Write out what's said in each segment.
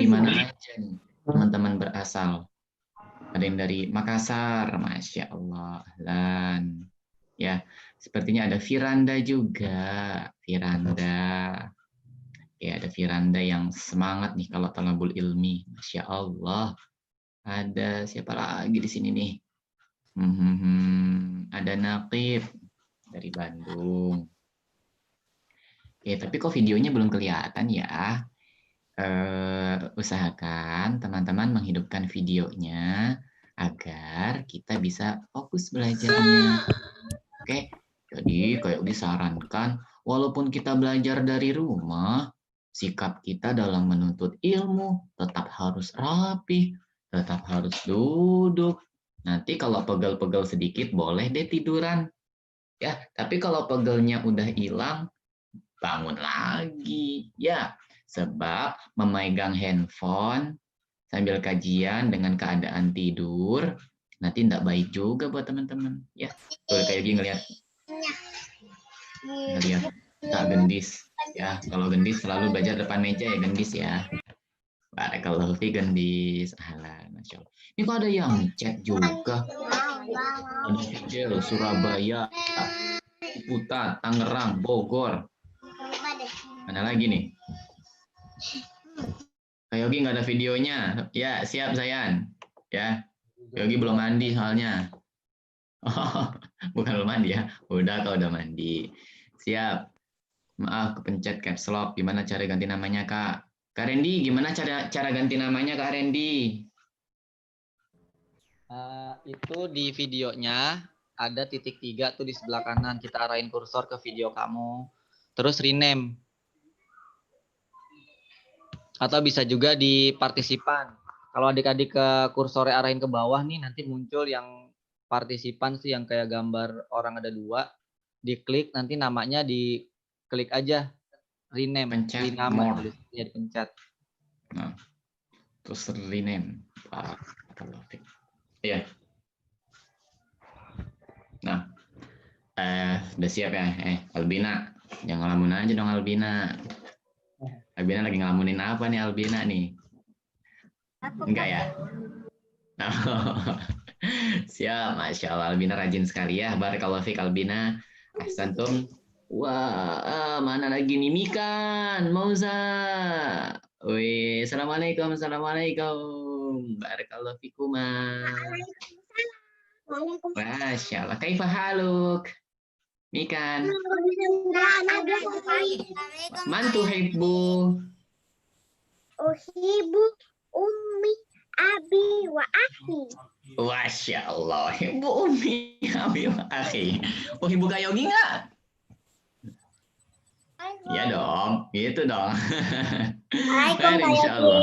dari mana aja nih teman-teman berasal? Ada yang dari Makassar, Masya Allah. Dan ya, sepertinya ada Firanda juga. Firanda. Ya, ada Firanda yang semangat nih kalau talabul ilmi. Masya Allah. Ada siapa lagi di sini nih? Ada Naqib dari Bandung. Tapi kok videonya belum kelihatan ya? Usahakan teman-teman menghidupkan videonya agar kita bisa fokus belajarnya. Oke, jadi kayak disarankan, walaupun kita belajar dari rumah, sikap kita dalam menuntut ilmu tetap harus rapi, tetap harus duduk. Nanti kalau pegel-pegel sedikit boleh deh tiduran. Ya, tapi kalau pegelnya udah hilang, bangun lagi. Ya, sebab memegang handphone sambil kajian dengan keadaan tidur, nanti tidak baik juga buat teman-teman. Ya, tuh kayak gini ngelihat tak gendis. Ya, kalau gendis selalu belajar depan meja ya gendis ya. Barakallahu fi gendis. Ahlan, Masya Allah. Ini kok ada yang chat juga. Ada Fidel, Surabaya, Putat, Tangerang, Bogor. Mana lagi nih? Kak Yogi nggak ada videonya. Ya, siap Zayan. Ya, Yogi belum mandi soalnya. Oh, bukan belum mandi ya. Udah kalau udah mandi. Siap. Maaf, kepencet caps lock. Gimana cara ganti namanya, Kak? Kak Randy, gimana cara ganti namanya, Kak Randy? Itu di videonya ada titik 3 tuh di sebelah kanan. Kita arahin kursor ke video kamu. Terus rename. Atau bisa juga di partisipan. Kalau adik-adik ke kursornya arahin ke bawah nih, nanti muncul yang partisipan sih yang kayak gambar orang ada 2. Diklik, nanti namanya diklik aja. Rename. Pencet nama more. tulisnya dipencet. Nah, terus rename. Iya. Nah, udah siap ya? Albina. Jangan ngelamun aja dong Albina. Albina lagi ngelamunin apa nih Albina nih? Enggak ya? Siap, Masya Allah. Albina rajin sekali ya. Barakallahu fiik Albina. Ahsantum. Wah, mana lagi nih Mikan, Mauza. Wih, assalamualaikum, assalamualaikum. Barakallahu fikuma. Masya Allah. Kaifa haluk? Mikan. Man tuhibbu? Uhibbu ummi abi wa akhi. Masya Allah. Ibu Umi, Abi wa akhi. Oh, Ibu Kak Yogi nggak? Iya dong, gitu dong. Insya Allah.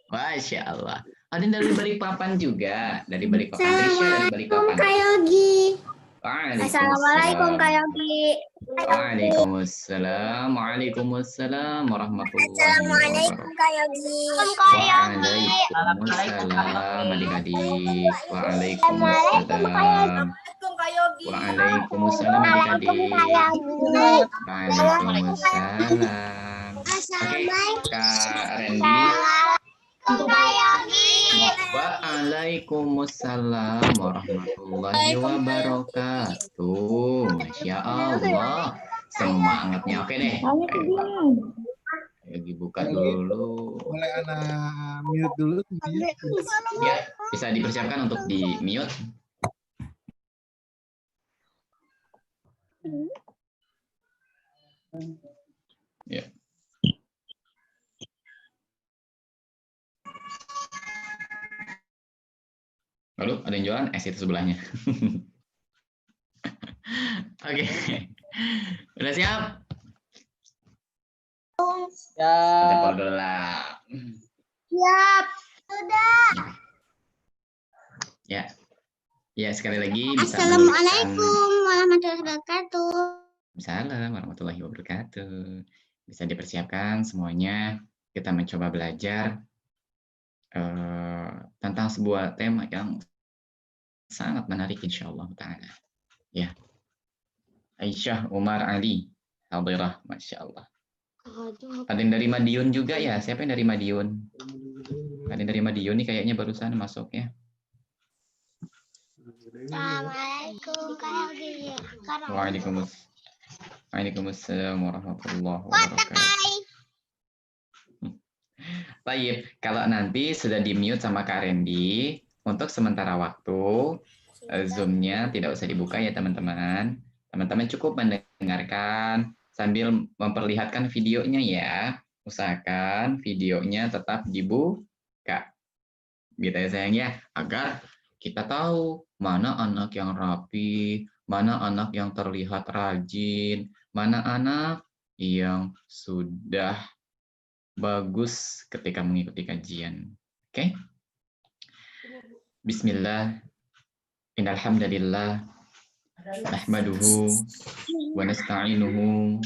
Masya Allah. Ada dari Balikpapan juga, dari Balikpapan. Assalamualaikum Kak Yogi. Assalamualaikum Kak Yogi. Waalaikumsalam. Waalaikumsalam warahmatullahi Assalamualaikum wabarakatuh. Kak Yogi. Waalaikumsalam adik-adik. Waalaikumsalam. Waalaikumsalam adik-adik. Waalaikumsalam. Oke, Kak Randy. Waalaikumsalam warahmatullahi wabarakatuh. Masya Allah. Semangatnya oke deh. Lagi buka dulu. Boleh anak mute dulu. Ya, bisa dipersiapkan untuk di mute. Ya. Lalu ada yang jualan es itu sebelahnya. Oke. Udah siap? Siap. Siap. Sudah. Ya. Ya, sekali lagi bisa Assalamualaikum warahmatullahi wabarakatuh. Waalaikumsalam warahmatullahi wabarakatuh. Bisa dipersiapkan semuanya. Kita mencoba belajar tentang sebuah tema yang sangat menarik insyaallah ta'ala. Ya. Aisyah Umar Ali Hadirah, Masya Allah. Ada yang dari Madiun juga ya? Siapa yang dari Madiun? Ada dari Madiun nih kayaknya barusan masuk ya. Assalamualaikum Kak Yogi. Waalaikumsalam warahmatullahi wabarakatuh. Baik, kalau nanti sudah di-mute sama Kak Randy, untuk sementara waktu Zoom-nya tidak usah dibuka ya teman-teman. Teman-teman cukup mendengarkan sambil memperlihatkan videonya ya. Usahakan videonya tetap dibuka. Gitu ya sayang ya, agar kita tahu mana anak yang rapi, mana anak yang terlihat rajin, mana anak yang sudah bagus ketika mengikuti kajian. Oke? Bismillah. Innalhamdalillah. Nahmaduhu wa nasta'inuhu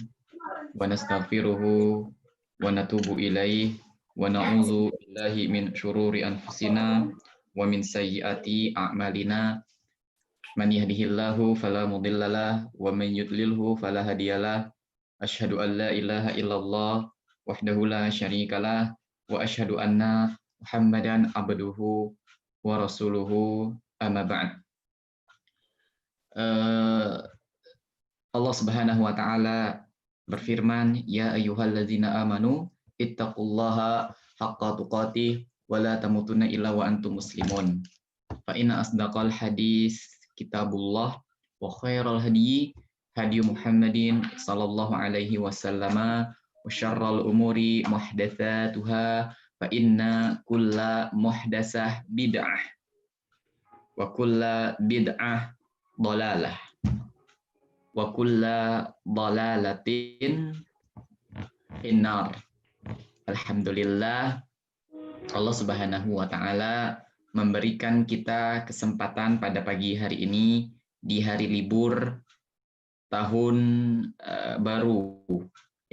wa nastaghfiruhu wa natubu ilaih wa na'udzu billahi min syururi anfusina wa min sayyiati a'malina. Man yahdihillahu fala mudhillalah wa man yudlilhu fala hadiyalah. Asyhadu an la ilaha illallah wahdahu la syarikalah wa asyhadu anna Muhammadan abduhu wa rasuluhu amma ba'd. Allah Subhanahu wa taala berfirman, ya ayyuhalladzina amanu ittaqullaha haqqa tuqatih wa la tamutunna illa wa antum muslimun. Fa inna asdaqal hadis kitabullah wa khairal hadi hadi Muhammadin sallallahu alaihi wasallam wa syarrul umuri muhdatsatuha fa inna kulla muhdatsah bid'ah wa kulla bid'ah dhalalah wa kulla dhalalatin finnar. Alhamdulillah, Allah Subhanahu wa taala memberikan kita kesempatan pada pagi hari ini di hari libur tahun baru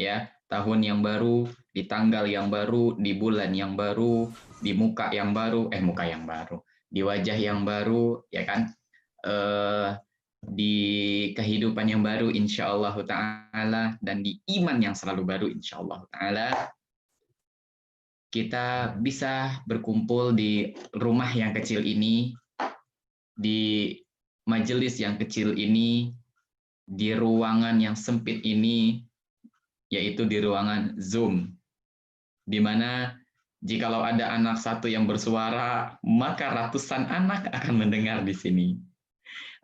ya, tahun yang baru, di tanggal yang baru, di bulan yang baru, di muka yang baru, di wajah yang baru, ya kan, di kehidupan yang baru insyaallah ta'ala, dan di iman yang selalu baru insyaallah ta'ala. Kita bisa berkumpul di rumah yang kecil ini, di majelis yang kecil ini, di ruangan yang sempit ini, yaitu di ruangan Zoom, di mana jikalau ada anak satu yang bersuara, maka ratusan anak akan mendengar di sini.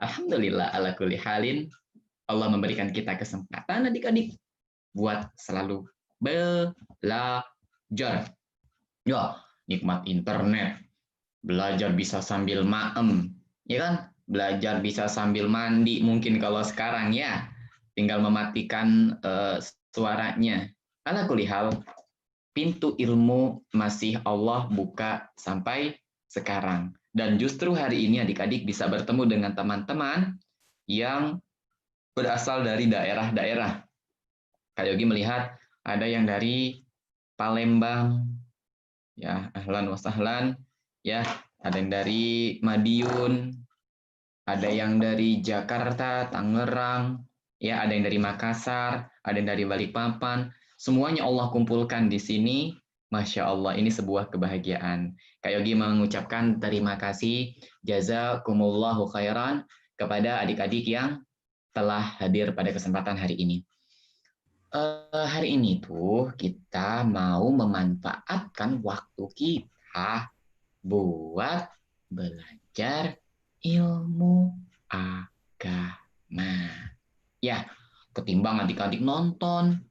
Alhamdulillah ala kulli halin, Allah memberikan kita kesempatan adik-adik buat selalu belajar. Ya, nikmat internet. Belajar bisa sambil maem, ya kan? Belajar bisa sambil mandi mungkin kalau sekarang ya. Tinggal mematikan suaranya. Ala kulli hal, pintu ilmu masih Allah buka sampai sekarang. Dan justru hari ini adik-adik bisa bertemu dengan teman-teman yang berasal dari daerah-daerah. Kak Yogi melihat ada yang dari Palembang, ya, ahlan wa sahlan, ya, ada yang dari Madiun, ada yang dari Jakarta, Tangerang, ya, ada yang dari Makassar, ada yang dari Balikpapan. Semuanya Allah kumpulkan di sini. Masya Allah, ini sebuah kebahagiaan. Kak Yogi mengucapkan terima kasih, jazakumullahu khairan, kepada adik-adik yang telah hadir pada kesempatan hari ini. Hari ini tuh kita mau memanfaatkan waktu kita buat belajar ilmu agama. Ya, ketimbang adik-adik nonton,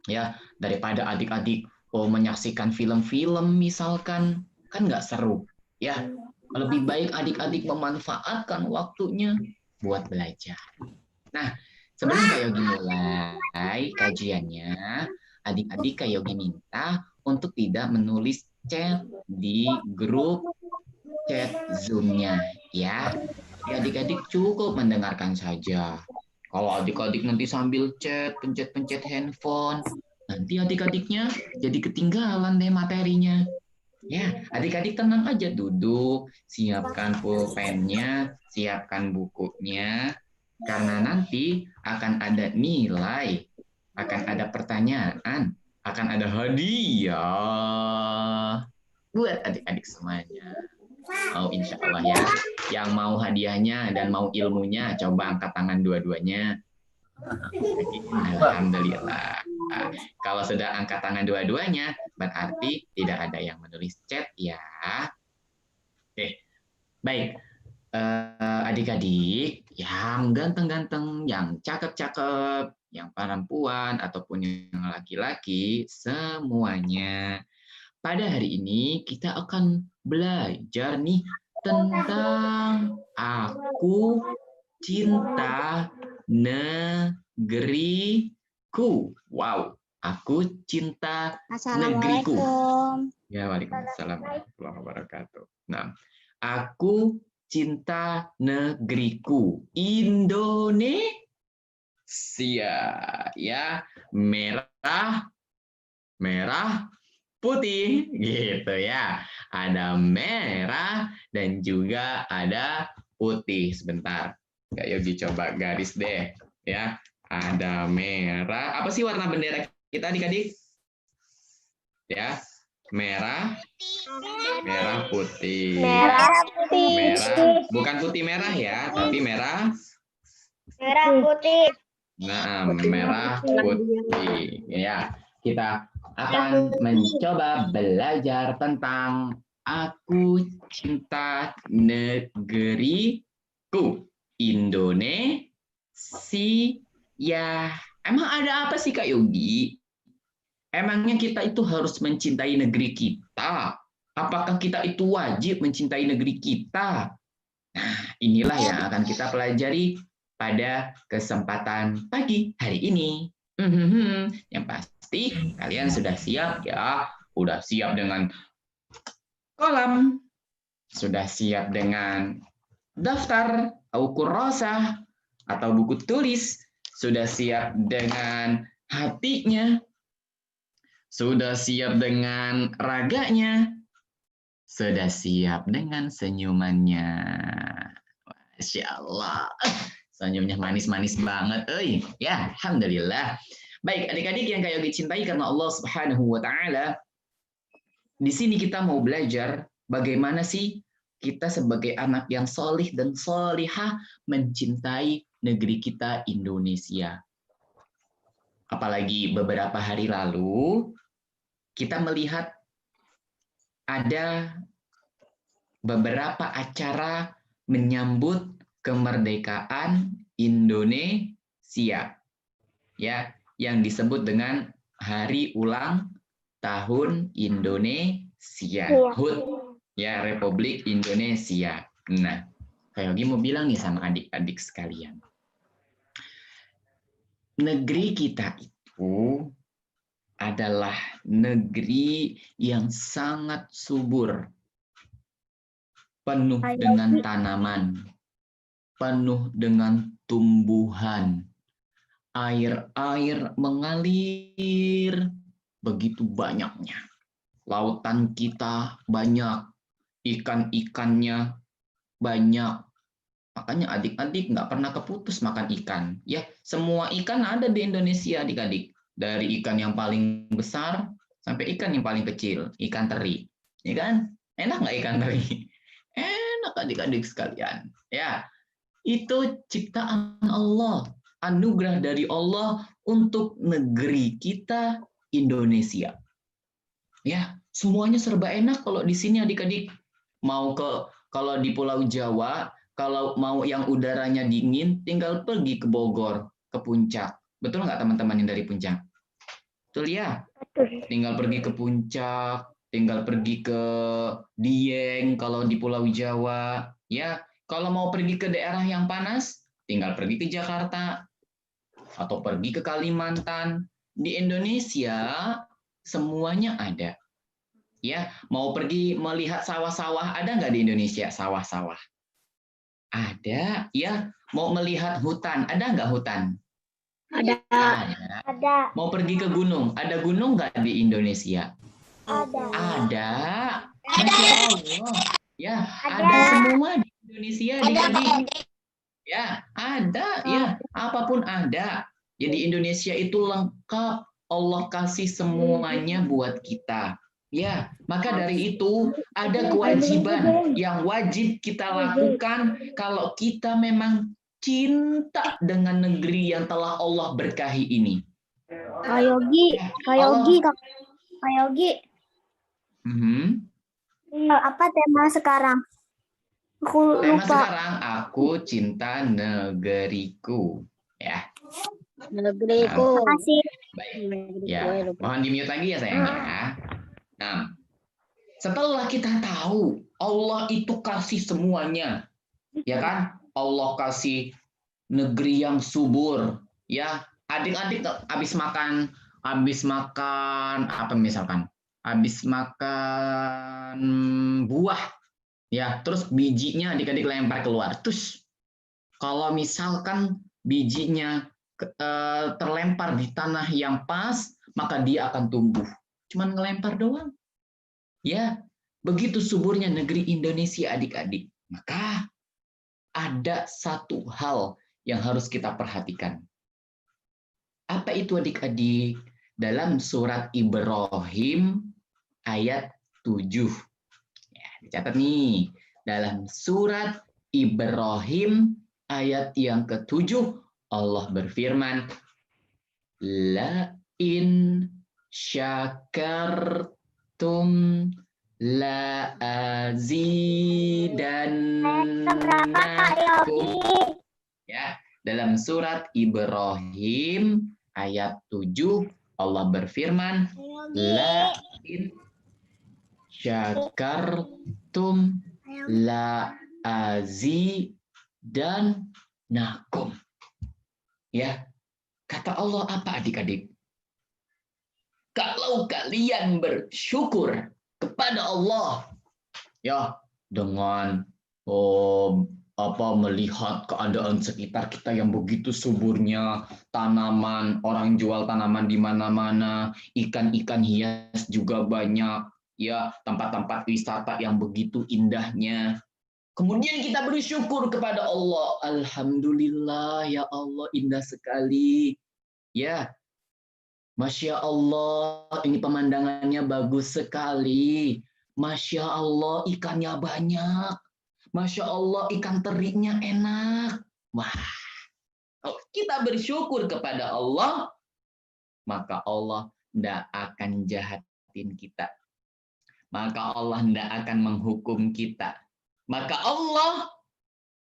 ya, daripada adik-adik menyaksikan film-film misalkan, kan nggak seru. Ya, lebih baik adik-adik memanfaatkan waktunya buat belajar. Nah, sebelum Kak Yogi mulai kajiannya, adik-adik Kak Yogi minta untuk tidak menulis chat di grup chat Zoom-nya, ya. Jadi adik-adik cukup mendengarkan saja. Kalau adik-adik nanti sambil chat, pencet-pencet handphone, nanti adik-adiknya jadi ketinggalan deh materinya. Ya, adik-adik tenang aja, duduk, siapkan pulpennya, siapkan bukunya, karena nanti akan ada nilai, akan ada pertanyaan, akan ada hadiah. buat adik-adik semuanya. Mau insya Allah ya. Yang mau hadiahnya dan mau ilmunya, coba angkat tangan dua-duanya. Alhamdulillah. Kalau sudah angkat tangan dua-duanya, berarti tidak ada yang menulis chat ya. Oke, baik. Adik-adik yang ganteng-ganteng, yang cakep-cakep, yang perempuan ataupun yang laki-laki, semuanya. Pada hari ini kita akan belajar nih tentang aku cinta negeriku. Wow, aku cinta negeriku. Assalamualaikum. Ya, waalaikumsalam warahmatullahi wabarakatuh. Nah, aku cinta negeriku. Indonesia, ya, merah, merah, putih, gitu ya. Ada merah dan juga ada putih. Sebentar, Kak Yogi coba garis deh, ya. Ada merah. Apa sih warna bendera kita adik-adik? Ya, merah, merah putih. Merah putih. Merah, bukan putih merah ya, tapi merah. Merah putih. Nah, merah putih. Ya, kita akan mencoba belajar tentang aku cinta negeriku. Indonesia. Emang ada apa sih Kak Yogi? Emangnya kita itu harus mencintai negeri kita? Apakah kita itu wajib mencintai negeri kita? Nah, inilah yang akan kita pelajari pada kesempatan pagi hari ini. Yang pasti kalian sudah siap ya, sudah siap dengan kolam, sudah siap dengan daftar atau kurosah atau buku tulis, sudah siap dengan hatinya, sudah siap dengan raganya, sudah siap dengan senyumannya. Masya Allah. Senyumnya manis-manis banget. Ya, alhamdulillah. Baik, adik-adik yang Kak Yogi cintai karena Allah Subhanahu wa taala. Di sini kita mau belajar bagaimana sih kita sebagai anak yang solih dan solihah mencintai negeri kita Indonesia. Apalagi beberapa hari lalu kita melihat ada beberapa acara menyambut kemerdekaan Indonesia, ya, yang disebut dengan Hari Ulang Tahun Indonesia, HUT, ya, Republik Indonesia. Nah, Kak Yogi mau bilang nih sama adik-adik sekalian, negeri kita itu adalah negeri yang sangat subur, penuh dengan tanaman, penuh dengan tumbuhan, air-air mengalir begitu banyaknya. Lautan kita banyak, ikan-ikannya banyak. Makanya adik-adik nggak pernah keputus makan ikan. Ya, semua ikan ada di Indonesia adik-adik. Dari ikan yang paling besar sampai ikan yang paling kecil, ikan teri. Ya kan? Enak nggak ikan teri? Enak adik-adik sekalian. Ya, itu ciptaan Allah, anugerah dari Allah untuk negeri kita Indonesia. Ya, semuanya serba enak kalau di sini adik-adik. Kalau di Pulau Jawa, kalau mau yang udaranya dingin, tinggal pergi ke Bogor, ke puncak. Betul nggak teman-teman yang dari puncak? Betul ya? Tinggal pergi ke puncak, tinggal pergi ke Dieng kalau di Pulau Jawa. Ya, kalau mau pergi ke daerah yang panas, tinggal pergi ke Jakarta atau pergi ke Kalimantan. Di Indonesia semuanya ada. Ya, mau pergi melihat sawah-sawah, ada nggak di Indonesia sawah-sawah? Ada, ya. Mau melihat hutan, ada nggak hutan? Ada. Ada. Ada. Mau pergi ke gunung, ada gunung nggak di Indonesia? Ada. Ada. Masya Allah. Ya, ada semua di Indonesia. Ya, ada. Ya, apapun ada. Jadi Indonesia itu lengkap. Allah kasih semuanya buat kita. Ya, maka dari itu ada kewajiban yang wajib kita lakukan kalau kita memang cinta dengan negeri yang telah Allah berkahi ini. Kak Yogi, Ya, Kak Allah. Yogi, Kak Yogi. Mhm. Apa tema sekarang? Aku Tema lupa. sekarang aku cinta negeriku. Ya, Negeriku. Makasih. baik. Ya, mohon di-mute lagi ya sayang ya. Nah, setelah kita tahu Allah itu kasih semuanya, ya kan? Allah kasih negeri yang subur, ya. Adik-adik habis makan apa misalkan? Habis makan buah, ya. Terus bijinya adik-adik lempar keluar. Terus kalau misalkan bijinya terlempar di tanah yang pas, maka dia akan tumbuh. Cuman ngelempar doang. Ya, begitu suburnya negeri Indonesia adik-adik. Maka ada satu hal yang harus kita perhatikan. Apa itu adik-adik? Dalam surat Ibrahim ayat 7. Ya, dicatat nih. Dalam surat Ibrahim ayat yang ke-7 Allah berfirman, La in syakartum la azidannakum. Ya, dalam surat Ibrahim ayat 7 Allah berfirman, La in syakartum la azidannakum. Ya, kata Allah apa adik-adik? Kalau kalian bersyukur kepada Allah, ya dengan melihat keadaan sekitar kita yang begitu suburnya, tanaman, orang jual tanaman di mana-mana, ikan-ikan hias juga banyak, ya tempat-tempat wisata yang begitu indahnya. Kemudian kita bersyukur kepada Allah. Alhamdulillah ya Allah, indah sekali. Ya, Masya Allah, ini pemandangannya bagus sekali. Masya Allah, ikannya banyak. Masya Allah, ikan terinya enak. Wah, kalau kita bersyukur kepada Allah, maka Allah tidak akan jahatin kita. Maka Allah tidak akan menghukum kita. Maka Allah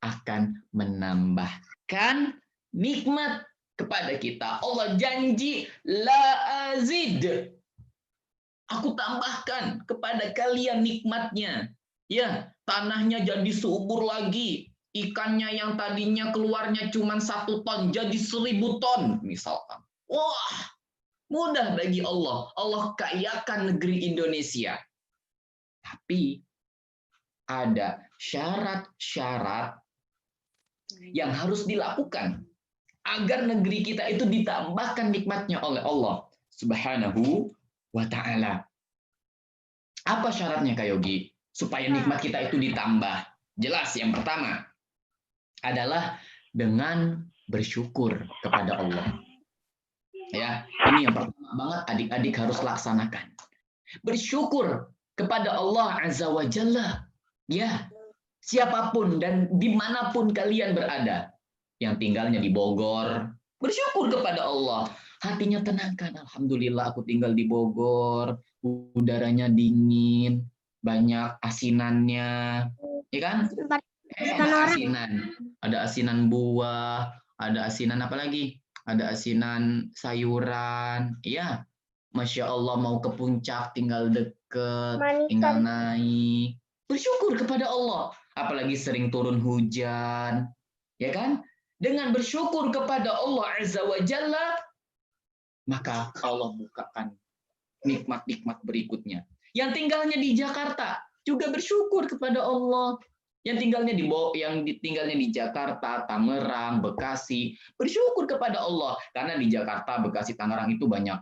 akan menambahkan nikmat kepada kita. Allah janji, la azid. Aku tambahkan kepada kalian nikmatnya. Ya, tanahnya jadi subur lagi. Ikannya yang tadinya keluarnya cuma 1 ton, jadi 1000 ton misalkan. Wah, mudah bagi Allah. Allah kayakan negeri Indonesia. Tapi ada syarat-syarat yang harus dilakukan agar negeri kita itu ditambahkan nikmatnya oleh Allah Subhanahu wa Ta'ala. Apa syaratnya Kak Yogi? Supaya nikmat kita itu ditambah. Jelas, yang pertama adalah dengan bersyukur kepada Allah. Ya, ini yang pertama banget adik-adik harus laksanakan. Bersyukur kepada Allah Azza wa Jalla. Ya, siapapun dan dimanapun kalian berada, yang tinggalnya di Bogor, bersyukur kepada Allah. Hatinya tenangkan, Alhamdulillah aku tinggal di Bogor, udaranya dingin, banyak asinannya, ya kan? Asinan. Ada asinan buah, ada asinan apa lagi? Ada asinan sayuran, ya. Masya Allah, mau ke puncak tinggal deket, tinggal naik. Bersyukur kepada Allah. Apalagi sering turun hujan, ya kan? Dengan bersyukur kepada Allah Azza wa Jalla, maka Allah bukakan nikmat-nikmat berikutnya. Yang tinggalnya di Jakarta juga bersyukur kepada Allah. Yang tinggalnya di Jakarta, Tangerang, Bekasi, bersyukur kepada Allah karena di Jakarta, Bekasi, Tangerang itu banyak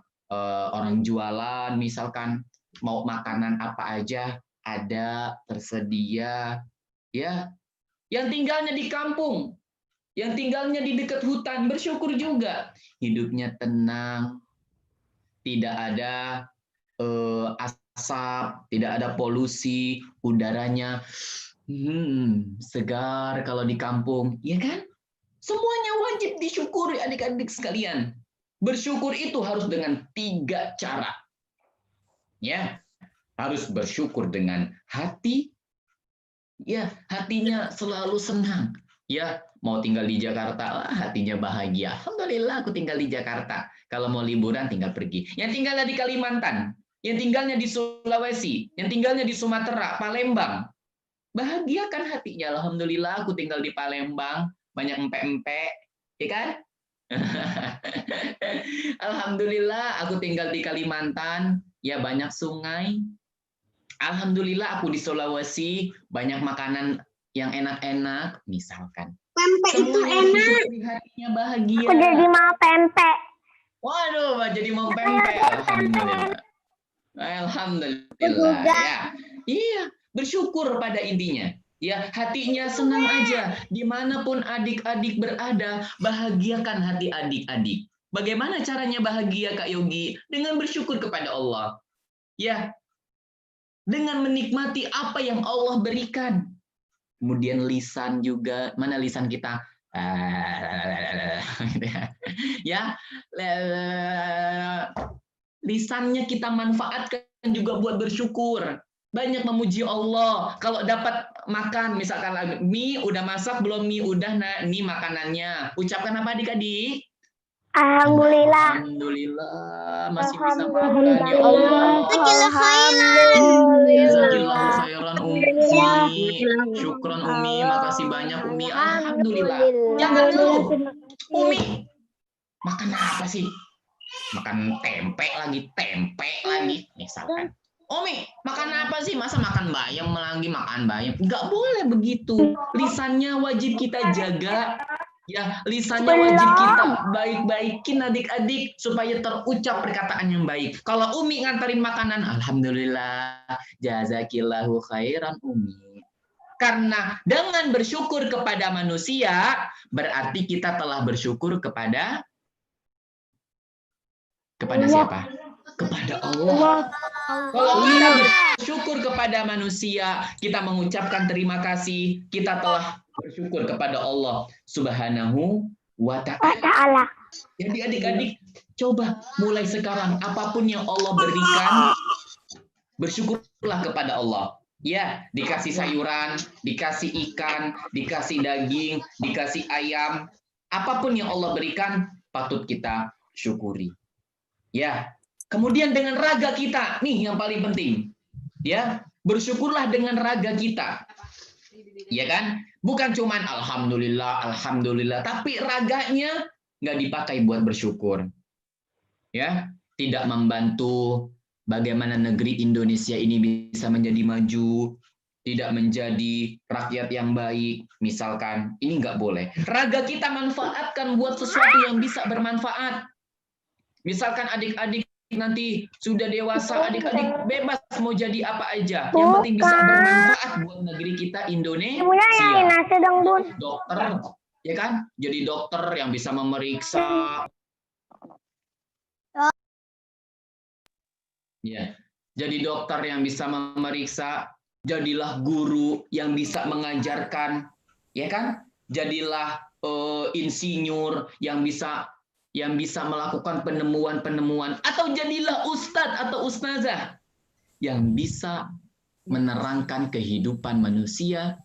orang jualan, misalkan mau makanan apa aja ada tersedia, ya. Yang tinggalnya di kampung, yang tinggalnya di dekat hutan, bersyukur juga. Hidupnya tenang, tidak ada asap, tidak ada polusi, udaranya segar kalau di kampung, ya kan? Semuanya wajib disyukuri adik-adik sekalian. Bersyukur itu harus dengan 3 cara. Ya, harus bersyukur dengan hati. Ya, hatinya selalu senang. Ya, mau tinggal di Jakarta, hatinya bahagia. Alhamdulillah aku tinggal di Jakarta. Kalau mau liburan tinggal pergi. Yang tinggalnya di Kalimantan, yang tinggalnya di Sulawesi, yang tinggalnya di Sumatera, Palembang. Bahagiakan hatinya. Alhamdulillah aku tinggal di Palembang, banyak empek-empek, ya kan? Alhamdulillah aku tinggal di Kalimantan, ya banyak sungai. Alhamdulillah aku di Sulawesi, banyak makanan yang enak-enak, misalkan. Pempek itu enak. Disyukuri hatinya bahagia. Aku jadi mau pempek. Waduh, jadi mau pempek. Alhamdulillah. Alhamdulillah. Ya. Iya, bersyukur pada intinya. Ya, hatinya senang aja. Dimanapun adik-adik berada, bahagiakan hati adik-adik. Bagaimana caranya bahagia, Kak Yogi? Dengan bersyukur kepada Allah. Ya, dengan menikmati apa yang Allah berikan. Kemudian lisan juga, mana lisan kita? Ya, lisannya kita manfaatkan juga buat bersyukur. Banyak memuji Allah. Kalau dapat makan, misalkan mie udah masak belum, mie udah, nah ini makanannya. Ucapkan apa adik-adik? Alhamdulillah. Alhamdulillah masih bisa makan ya Allah. Jazakallahu khairan Umi. Syukron Umi, makasih banyak Umi. Alhamdulillah. Jangan dulu. Umi, makan apa sih? Makan tempe lagi, misalkan. Umi, makan apa sih? Masa makan bayam lagi, makan bayam? Nggak boleh begitu. Lisannya wajib kita jaga. Ya, lisannya wajib kita baik-baikin adik-adik supaya terucap perkataan yang baik. Kalau Umi nganterin makanan, alhamdulillah, jazakillahu khairan Umi. Karena dengan bersyukur kepada manusia, berarti kita telah bersyukur kepada siapa? Kepada Allah. Kalau kita bersyukur kepada manusia, kita mengucapkan terima kasih, kita telah bersyukur kepada Allah Subhanahu wa Ta'ala. Jadi adik-adik, coba mulai sekarang apapun yang Allah berikan, bersyukurlah kepada Allah. Ya, dikasih sayuran, dikasih ikan, dikasih daging, dikasih ayam, apapun yang Allah berikan patut kita syukuri. Ya. Kemudian dengan raga kita, nih yang paling penting. Ya, bersyukurlah dengan raga kita. Ya kan? Bukan cuman alhamdulillah, tapi raganya nggak dipakai buat bersyukur. Ya, tidak membantu bagaimana negeri Indonesia ini bisa menjadi maju, tidak menjadi rakyat yang baik, misalkan. Ini nggak boleh. Raga kita manfaatkan buat sesuatu yang bisa bermanfaat. Misalkan adik-adik nanti sudah dewasa, adik-adik bebas mau jadi apa aja. Yang penting bisa bermanfaat buat negeri kita Indonesia. Dokter, ya kan? Jadi dokter yang bisa memeriksa. Ya, jadi dokter yang bisa memeriksa. Jadilah guru yang bisa mengajarkan, ya kan? Jadilah insinyur yang bisa melakukan penemuan-penemuan, atau jadilah ustadz atau ustazah yang bisa menerangkan kehidupan manusia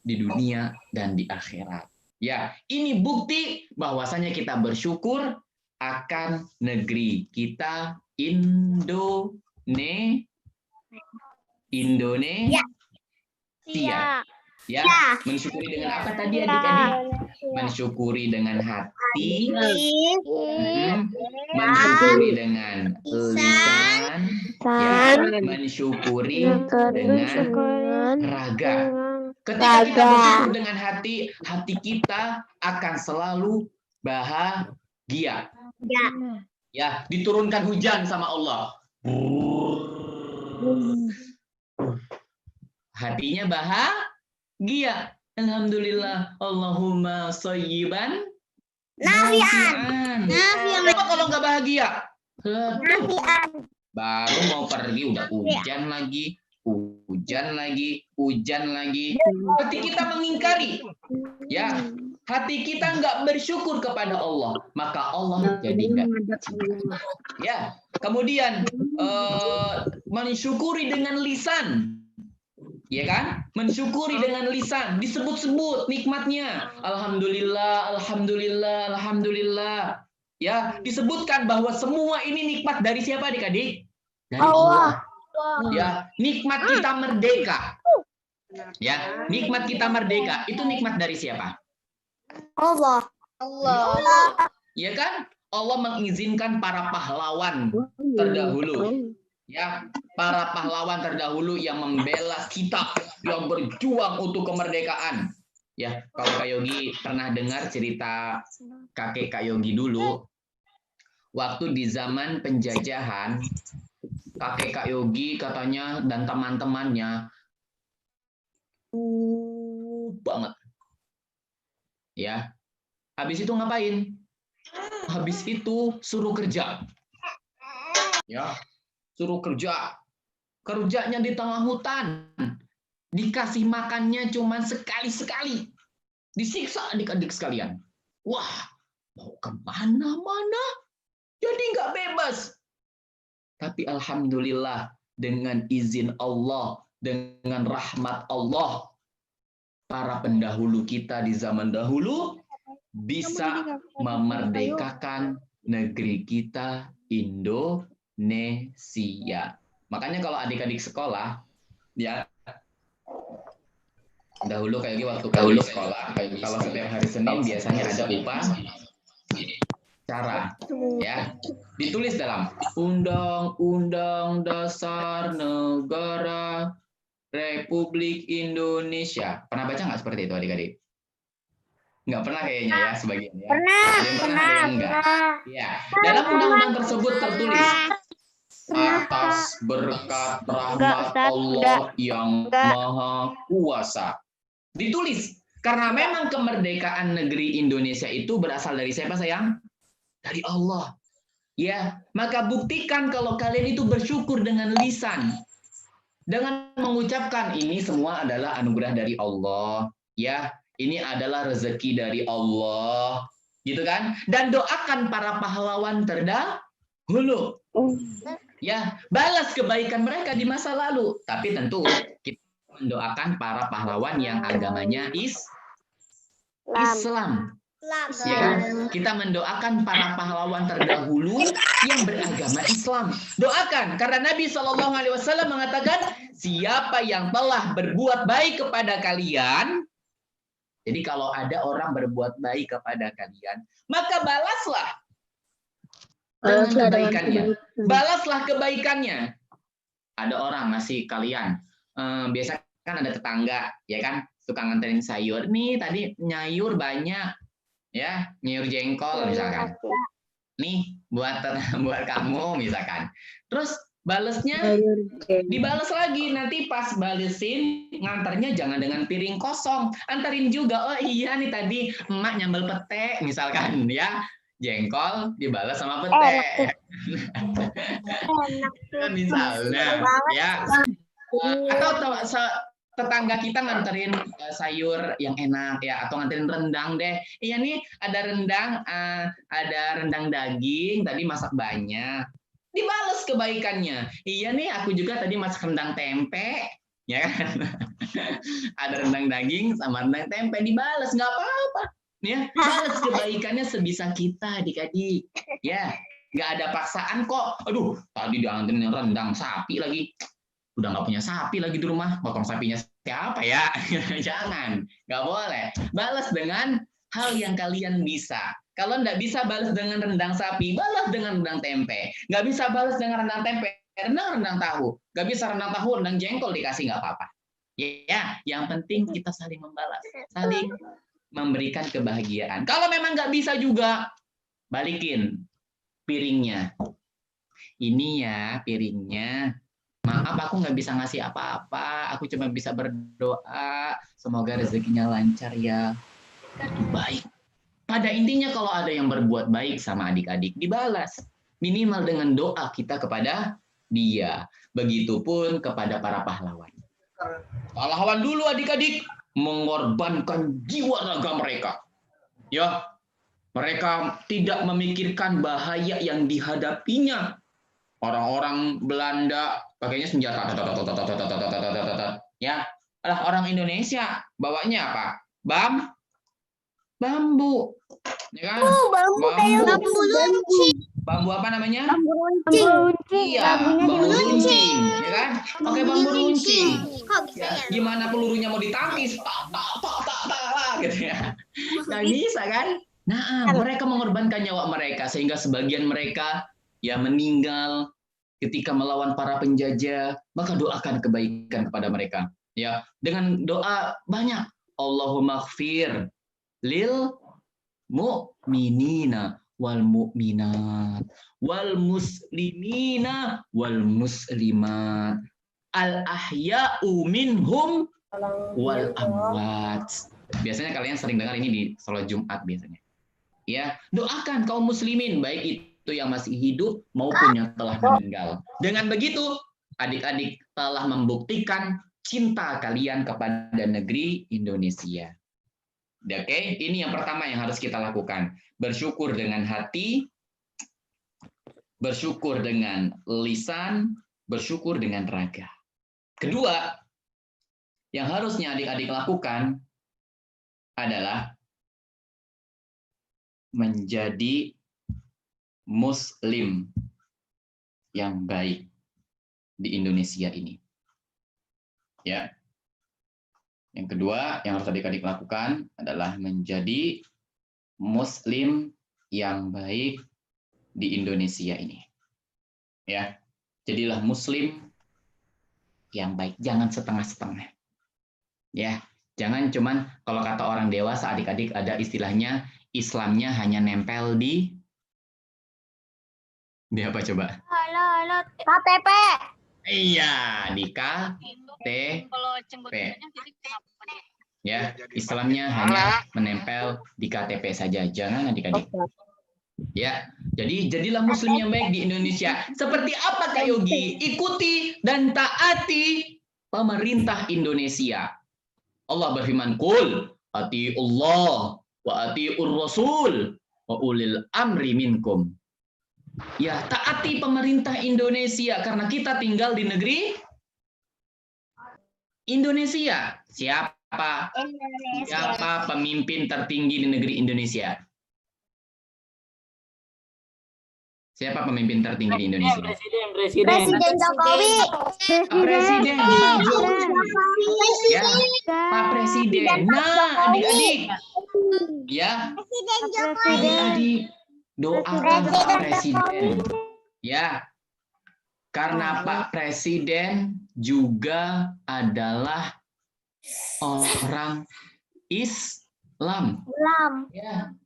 di dunia dan di akhirat. Ya, ini bukti bahwasanya kita bersyukur akan negeri kita Indonesia. Ya, mensyukuri dengan apa tadi adik-adik? Mensyukuri dengan hati, mensyukuri dengan lisan, ya, mensyukuri dengan raga. Ketika kita bersyukur dengan hati, hati kita akan selalu bahagia. Ya, diturunkan hujan sama Allah. Hatinya bahagia. Alhamdulillah. Allahumma shayyiban nafi'an. Kenapa kalau nggak bahagia? Baru mau pergi udah hujan lagi, hujan lagi, hujan lagi. Hati kita mengingkari, ya. Hati kita nggak bersyukur kepada Allah, maka Allah jadi nggak cinta. Ya. Kemudian mensyukuri dengan lisan, ya kan? Mensyukuri dengan lisan, disebut-sebut nikmatnya. Alhamdulillah, alhamdulillah, alhamdulillah. Ya, disebutkan bahwa semua ini nikmat dari siapa, adik-adik? Dari Allah. Ya, nikmat kita merdeka. Ya, nikmat kita merdeka itu nikmat dari siapa? Allah. Ya kan? Allah mengizinkan para pahlawan terdahulu. Ya, para pahlawan terdahulu yang membela kita, yang berjuang untuk kemerdekaan. Ya, kalau Kak Yogi pernah dengar cerita kakek Kak Yogi dulu, waktu di zaman penjajahan, kakek Kak Yogi katanya dan teman-temannya banget. Ya. Habis itu ngapain? Habis itu suruh kerja. Ya, suruh kerja. Kerjanya di tengah hutan. Dikasih makannya cuma sekali-sekali. Disiksa adik-adik sekalian. Wah, mau kemana-mana. Jadi nggak bebas. Tapi alhamdulillah dengan izin Allah, dengan rahmat Allah, para pendahulu kita di zaman dahulu bisa memerdekakan negeri kita Indonesia. Makanya kalau adik-adik sekolah, ya dahulu kayak waktu dahulu sekolah, kalau setiap hari Senin biasanya ada upacara, ya ditulis dalam Undang-Undang Dasar Negara Republik Indonesia. Pernah baca nggak seperti itu adik-adik? Nggak pernah kayaknya ya sebagian ya. Pernah. Ya, dalam undang-undang tersebut tertulis atas berkat rahmat Allah yang Maha Kuasa. Ditulis karena memang kemerdekaan negeri Indonesia itu berasal dari siapa sayang? Dari Allah. Ya, maka buktikan kalau kalian itu bersyukur dengan lisan. Dengan mengucapkan ini semua adalah anugerah dari Allah, ya. Ini adalah rezeki dari Allah, gitu kan? Dan doakan para pahlawan terdahulu. Ya, balas kebaikan mereka di masa lalu. Tapi tentu kita mendoakan para pahlawan yang agamanya Islam. Ya kan? Kita mendoakan para pahlawan terdahulu yang beragama Islam. Doakan karena Nabi SAW mengatakan, siapa yang telah berbuat baik kepada kalian, jadi kalau ada orang berbuat baik kepada kalian, maka balaslah dengan kebaikannya. Balaslah kebaikannya. Ada orang ngasih kalian, biasa kan ada tetangga, ya kan, suka nganterin sayur. Nih tadi nyayur banyak, ya, nyayur jengkol misalkan. Nih buat kamu misalkan. Terus balesnya dibales lagi, nanti pas balesin ngantarnya jangan dengan piring kosong, antarin juga. Oh iya nih tadi emak nyambel pete misalkan, ya, jengkol dibalas sama pete. Misalnya, ya. Atau tetangga kita nganterin sayur yang enak, ya, atau nganterin rendang deh. Iya nih ada rendang daging tadi masak banyak. Dibalas kebaikannya. Iya nih aku juga tadi masak rendang tempe, ya kan? Ada rendang daging sama rendang tempe, dibalas nggak apa-apa. Ya, balas kebaikannya sebisa kita, adik-adik. Ya, nggak ada paksaan kok. Aduh, tadi dianterin rendang sapi lagi. Udah nggak punya sapi lagi di rumah, potong sapinya siapa ya? Jangan, nggak boleh. Balas dengan hal yang kalian bisa. Kalau nggak bisa balas dengan rendang sapi, balas dengan rendang tempe. Nggak bisa balas dengan rendang tempe, rendang tahu. Nggak bisa rendang tahu, rendang jengkol dikasih nggak apa-apa. Ya, yang penting kita saling membalas, saling memberikan kebahagiaan. Kalau memang nggak bisa juga, balikin piringnya. Ini ya piringnya. Maaf, aku nggak bisa ngasih apa-apa. Aku cuma bisa berdoa. Semoga rezekinya lancar ya. Itu baik. Pada intinya kalau ada yang berbuat baik sama adik-adik, dibalas. Minimal dengan doa kita kepada dia. Begitupun kepada para pahlawan. Pahlawan dulu adik-adik mengorbankan jiwa raga mereka. Ya, mereka tidak memikirkan bahaya yang dihadapinya. Orang-orang Belanda pakainya senjata. Ya, orang Indonesia bawanya apa? Bambu. Ya kan? Bambu apa namanya? Iya, bambu runcing, ya kan? Pakai bambu runcing. Ya, gimana pelurunya mau ditangkis? Gitu ya. Nggak bisa kan? Nah, mereka mengorbankan nyawa mereka sehingga sebagian mereka ya meninggal ketika melawan para penjajah. Maka doakan kebaikan kepada mereka. Ya, dengan doa banyak. Allahumma ighfir lil mu'minina wal mu'minat wal muslimina wal muslimat al ahya'u minhum wal amwat. Biasanya kalian sering dengar ini di sholat Jumat biasanya. Ya, doakan kaum muslimin baik itu yang masih hidup maupun yang telah meninggal. Dengan begitu, adik-adik telah membuktikan cinta kalian kepada negeri Indonesia. Oke, ini yang pertama yang harus kita lakukan. Bersyukur dengan hati, bersyukur dengan lisan, bersyukur dengan raga. Kedua, yang harusnya adik-adik lakukan adalah menjadi muslim yang baik di Indonesia ini. Ya. Yang kedua yang harus adik-adik lakukan adalah menjadi muslim yang baik di Indonesia ini. Ya. Jadilah muslim yang baik, jangan setengah-setengah. Ya, jangan cuman kalau kata orang dewasa adik-adik ada istilahnya Islamnya hanya nempel di apa coba? KTP. Iya, di KTP. Ya, Islamnya hanya menempel di KTP saja, jangan adik-adik. Ya, jadi jadilah muslim yang baik di Indonesia. Seperti apa Kak Yogi? Ikuti dan taati pemerintah Indonesia. Allah berfirman, "Qul atiullah wa atiur rasul wa ulil amri minkum." Ya, taati pemerintah Indonesia karena kita tinggal di negeri Indonesia. Siapa pemimpin tertinggi di negeri Indonesia? Siapa pemimpin tertinggi di Indonesia? Presiden Jokowi. Presiden Pak Jokowi. Ya, Pak Presiden. Nah, adik-adik. Ya, Presiden Jokowi. adik-adik doakan Pak Presiden. Ya, karena Pak Presiden juga adalah orang Islam. Ya.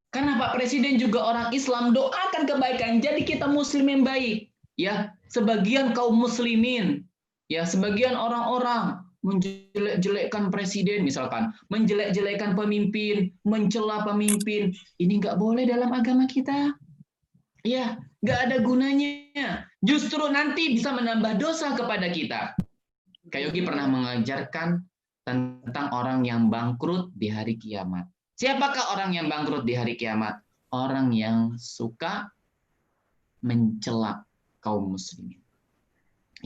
Karena Pak Presiden juga orang Islam, doakan kebaikan. Jadi kita muslim yang baik. Ya, sebagian kaum muslimin, ya sebagian orang-orang menjelek-jelekkan presiden misalkan, menjelek-jelekkan pemimpin, mencela pemimpin. Ini nggak boleh dalam agama kita. Ya, nggak ada gunanya. Justru nanti bisa menambah dosa kepada kita. Kak Yogi pernah mengajarkan tentang orang yang bangkrut di hari kiamat. Siapakah orang yang bangkrut di hari kiamat? Orang yang suka mencela kaum muslimin.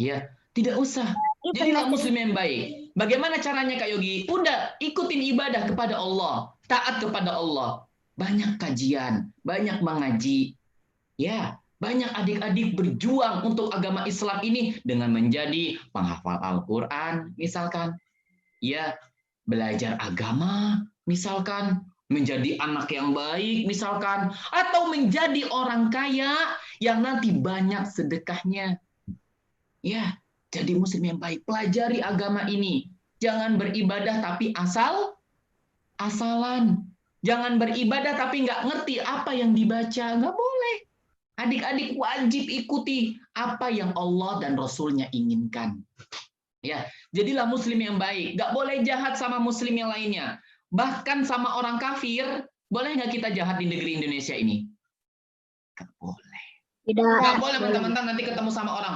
Ya, tidak usah. Jadilah muslim yang baik. Bagaimana caranya Kak Yogi? Udah, ikutin ibadah kepada Allah, taat kepada Allah. Banyak kajian, banyak mengaji. Ya, banyak adik-adik berjuang untuk agama Islam ini dengan menjadi penghafal Al-Qur'an misalkan. Ya, belajar agama misalkan, menjadi anak yang baik misalkan, atau menjadi orang kaya yang nanti banyak sedekahnya. Ya, jadi muslim yang baik, pelajari agama ini. Jangan beribadah tapi asalan. Jangan beribadah tapi nggak ngerti apa yang dibaca, nggak boleh. Adik-adik wajib ikuti apa yang Allah dan Rasulnya inginkan. Ya, jadilah muslim yang baik. Nggak boleh jahat sama muslim yang lainnya. Bahkan sama orang kafir, boleh nggak kita jahat di negeri Indonesia ini? Nggak boleh. Tidak. Nggak boleh mentang-mentang nanti ketemu sama orang.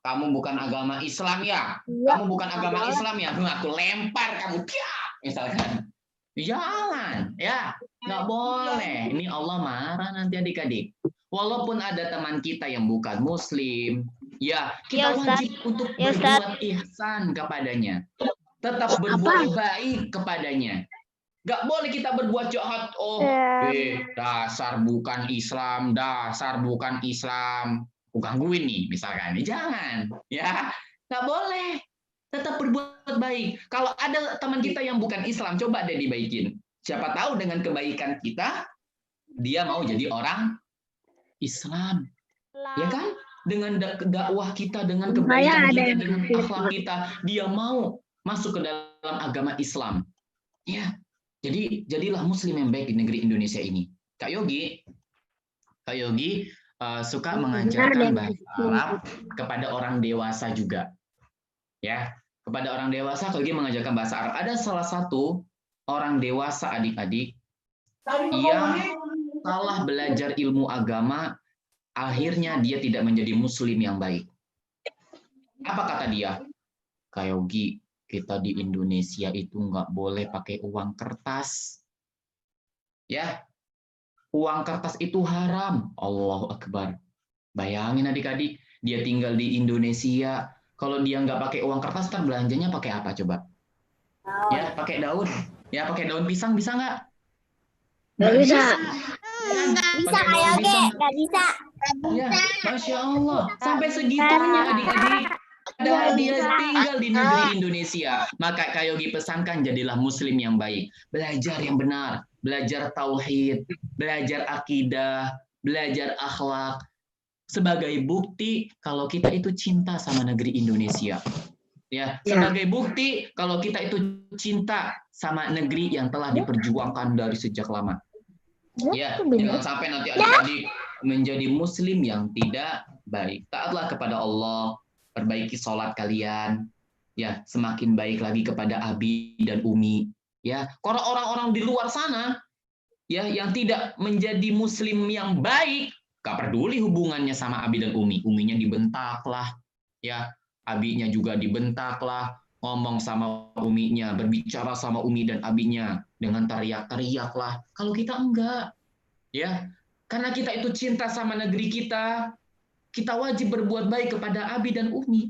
Kamu bukan agama Islam ya? Kamu bukan agama Islam ya? Aku lempar kamu. Misalkan. Jangan, ya. Nggak boleh. Ini Allah marah nanti adik-adik. Walaupun ada teman kita yang bukan Muslim, ya kita wajib untuk berbuat ihsan kepadanya. Tetap berbuat baik kepadanya. Nggak boleh kita berbuat jahat. Dasar bukan Islam, dasar bukan Islam. Aku gangguin nih, misalkan. Jangan, ya. Nggak boleh. Tetap berbuat baik. Kalau ada teman kita yang bukan Islam, coba deh dibaikin. Siapa tahu dengan kebaikan kita, dia mau jadi orang Islam. Ya kan? Dengan dakwah kita, dengan kebaikan kita, dengan akhlak kita, dia mau masuk ke dalam agama Islam. Ya. Jadi jadilah Muslim yang baik di negeri Indonesia ini. Kak Yogi suka mengajarkan bahasa Arab kepada orang dewasa juga. Ya, kepada orang dewasa Kak Yogi mengajarkan bahasa Arab. Ada salah satu orang dewasa adik-adik yang salah belajar ilmu agama, akhirnya dia tidak menjadi Muslim yang baik. Apa kata dia? Kak Yogi, kita di Indonesia itu nggak boleh pakai uang kertas. Ya, uang kertas itu haram. Allahu Akbar. Bayangin adik-adik, dia tinggal di Indonesia. Kalau dia nggak pakai uang kertas, kan belanjanya pakai apa coba? Ya, pakai daun. Ya, pakai daun pisang bisa nggak? Nggak bisa. Bisa kayak nggak bisa. Ya, Masya Allah. Sampai segitunya adik-adik. Padahal dia tinggal di negeri Indonesia. Maka Kak Yogi pesankan, jadilah Muslim yang baik. Belajar yang benar. Belajar tauhid. Belajar akidah. Belajar akhlak. Sebagai bukti kalau kita itu cinta sama negeri Indonesia. Ya, sebagai bukti kalau kita itu cinta sama negeri yang telah diperjuangkan dari sejak lama. Ya, jangan sampai nanti adik-adik menjadi Muslim yang tidak baik. Taatlah kepada Allah. Perbaiki sholat kalian, ya semakin baik lagi kepada Abi dan Umi, ya. Kalau orang-orang di luar sana, ya yang tidak menjadi Muslim yang baik, gak peduli hubungannya sama Abi dan Umi, Uminya dibentak lah, ya, Abinya juga dibentak lah, ngomong sama Uminya, berbicara sama Umi dan Abinya dengan teriak-teriak lah. Kalau kita enggak, ya, karena kita itu cinta sama negeri kita. Kita wajib berbuat baik kepada Abi dan Umi.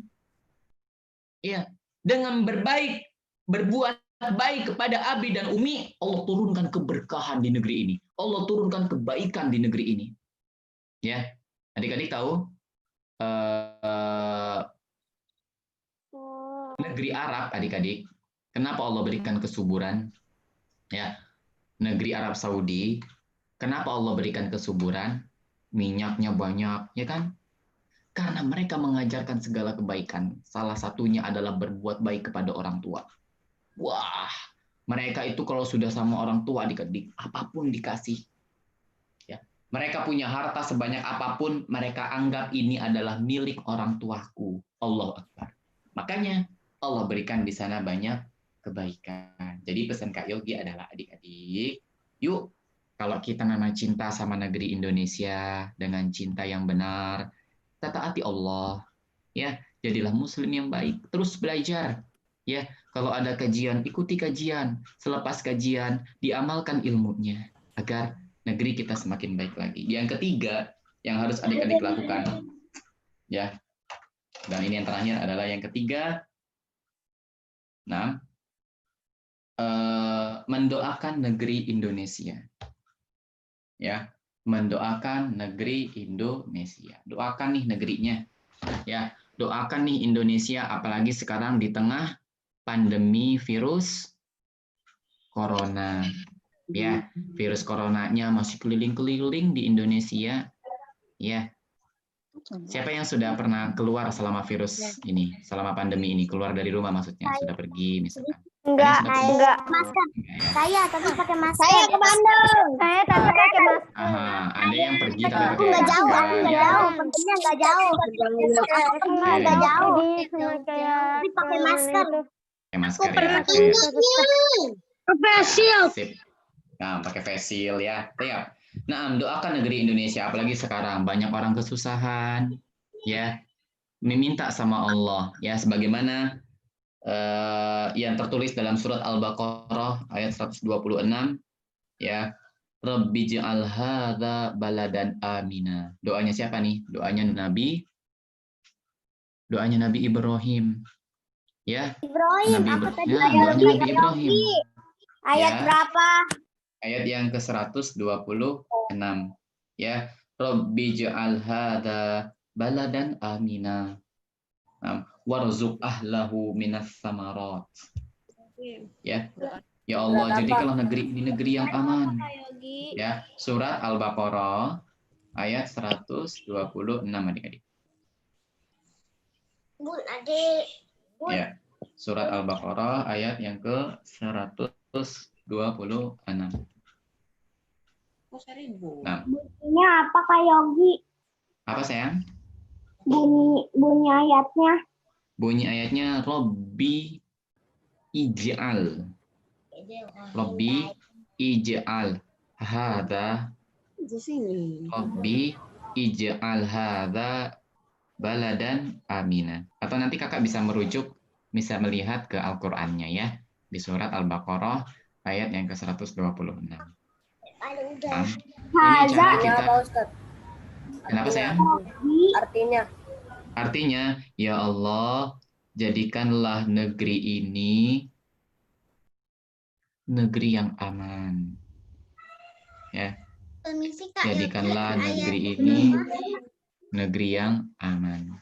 Ya, dengan berbuat baik kepada Abi dan Umi, Allah turunkan keberkahan di negeri ini. Allah turunkan kebaikan di negeri ini. Ya, adik-adik tahu negeri Arab, adik-adik, kenapa Allah berikan kesuburan? Ya, negeri Arab Saudi, kenapa Allah berikan kesuburan? Minyaknya banyak, ya kan? Karena mereka mengajarkan segala kebaikan. Salah satunya adalah berbuat baik kepada orang tua. Wah, mereka itu kalau sudah sama orang tua adik-adik, apapun dikasih. Ya, mereka punya harta sebanyak apapun, mereka anggap ini adalah milik orang tuaku. Allahu Akbar. Makanya Allah berikan di sana banyak kebaikan. Jadi pesan Kak Yogi adalah adik-adik, yuk kalau kita memang cinta sama negeri Indonesia dengan cinta yang benar, taati Allah, ya, jadilah Muslim yang baik, terus belajar, ya, kalau ada kajian ikuti kajian, selepas kajian diamalkan ilmunya agar negeri kita semakin baik lagi. Yang ketiga yang harus adik-adik lakukan, ya, dan ini yang terakhir adalah yang ketiga, mendoakan negeri Indonesia, ya. Mendoakan negeri Indonesia. Doakan nih negerinya. Ya, doakan nih Indonesia, apalagi sekarang di tengah pandemi virus corona. Ya, virus coronanya masih keliling-keliling di Indonesia. Ya. Siapa yang sudah pernah keluar selama virus ini, selama pandemi ini, keluar dari rumah maksudnya, sudah pergi misalkan? Enggak. Masker. Saya tetap pakai masker. Saya ke Bandung. Saya tetap pakai masker. Ada yang pergi tapi Aku pakai nggak jauh. masker. Aku nggak jauh. Perginya nggak jauh. Aku nggak jauh. Tapi pakai masker. Pakai masker ya. Pakai face shield. Sip. Nah, pakai face shield ya. Siap. Nah, doakan negeri Indonesia, apalagi sekarang banyak orang kesusahan, ya, meminta sama Allah, ya, sebagaimana yang tertulis dalam surat Al-Baqarah ayat 126, ya, Rabbi ja'al hadza baladan amina. Doanya siapa nih? Doanya Nabi Ibrahim, ya. Ibrahim, Nabi aku tadi ya, doanya Nabi Ibrahim. ayat Ya. berapa? Ayat yang ke-126, ya. Rabbi ja'al hadza baladan amina. Warzuq ahlahu minas samarat. Ya. Ya Allah, jadikanlah negeri ini negeri yang aman. Ya, surat Al-Baqarah ayat 126 adik-adik. Bun, adik. Ya, surat Al-Baqarah ayat yang ke-126. Nah, Bunyinya apa Kak Yogi? apa sayang? Bunyi ayatnya. Bunyi ayatnya Robbi ij'al. Robbi ij'al hadza. Robbi ij'al hadza baladan amina. Atau nanti kakak bisa merujuk, bisa melihat ke Al-Qur'annya ya. Di surat Al-Baqarah ayat yang ke-126. Nah, ini cara kita. Kenapa sayang? Artinya, ya Allah, jadikanlah negeri ini negeri yang aman. Ya. Jadikanlah negeri ini negeri yang aman.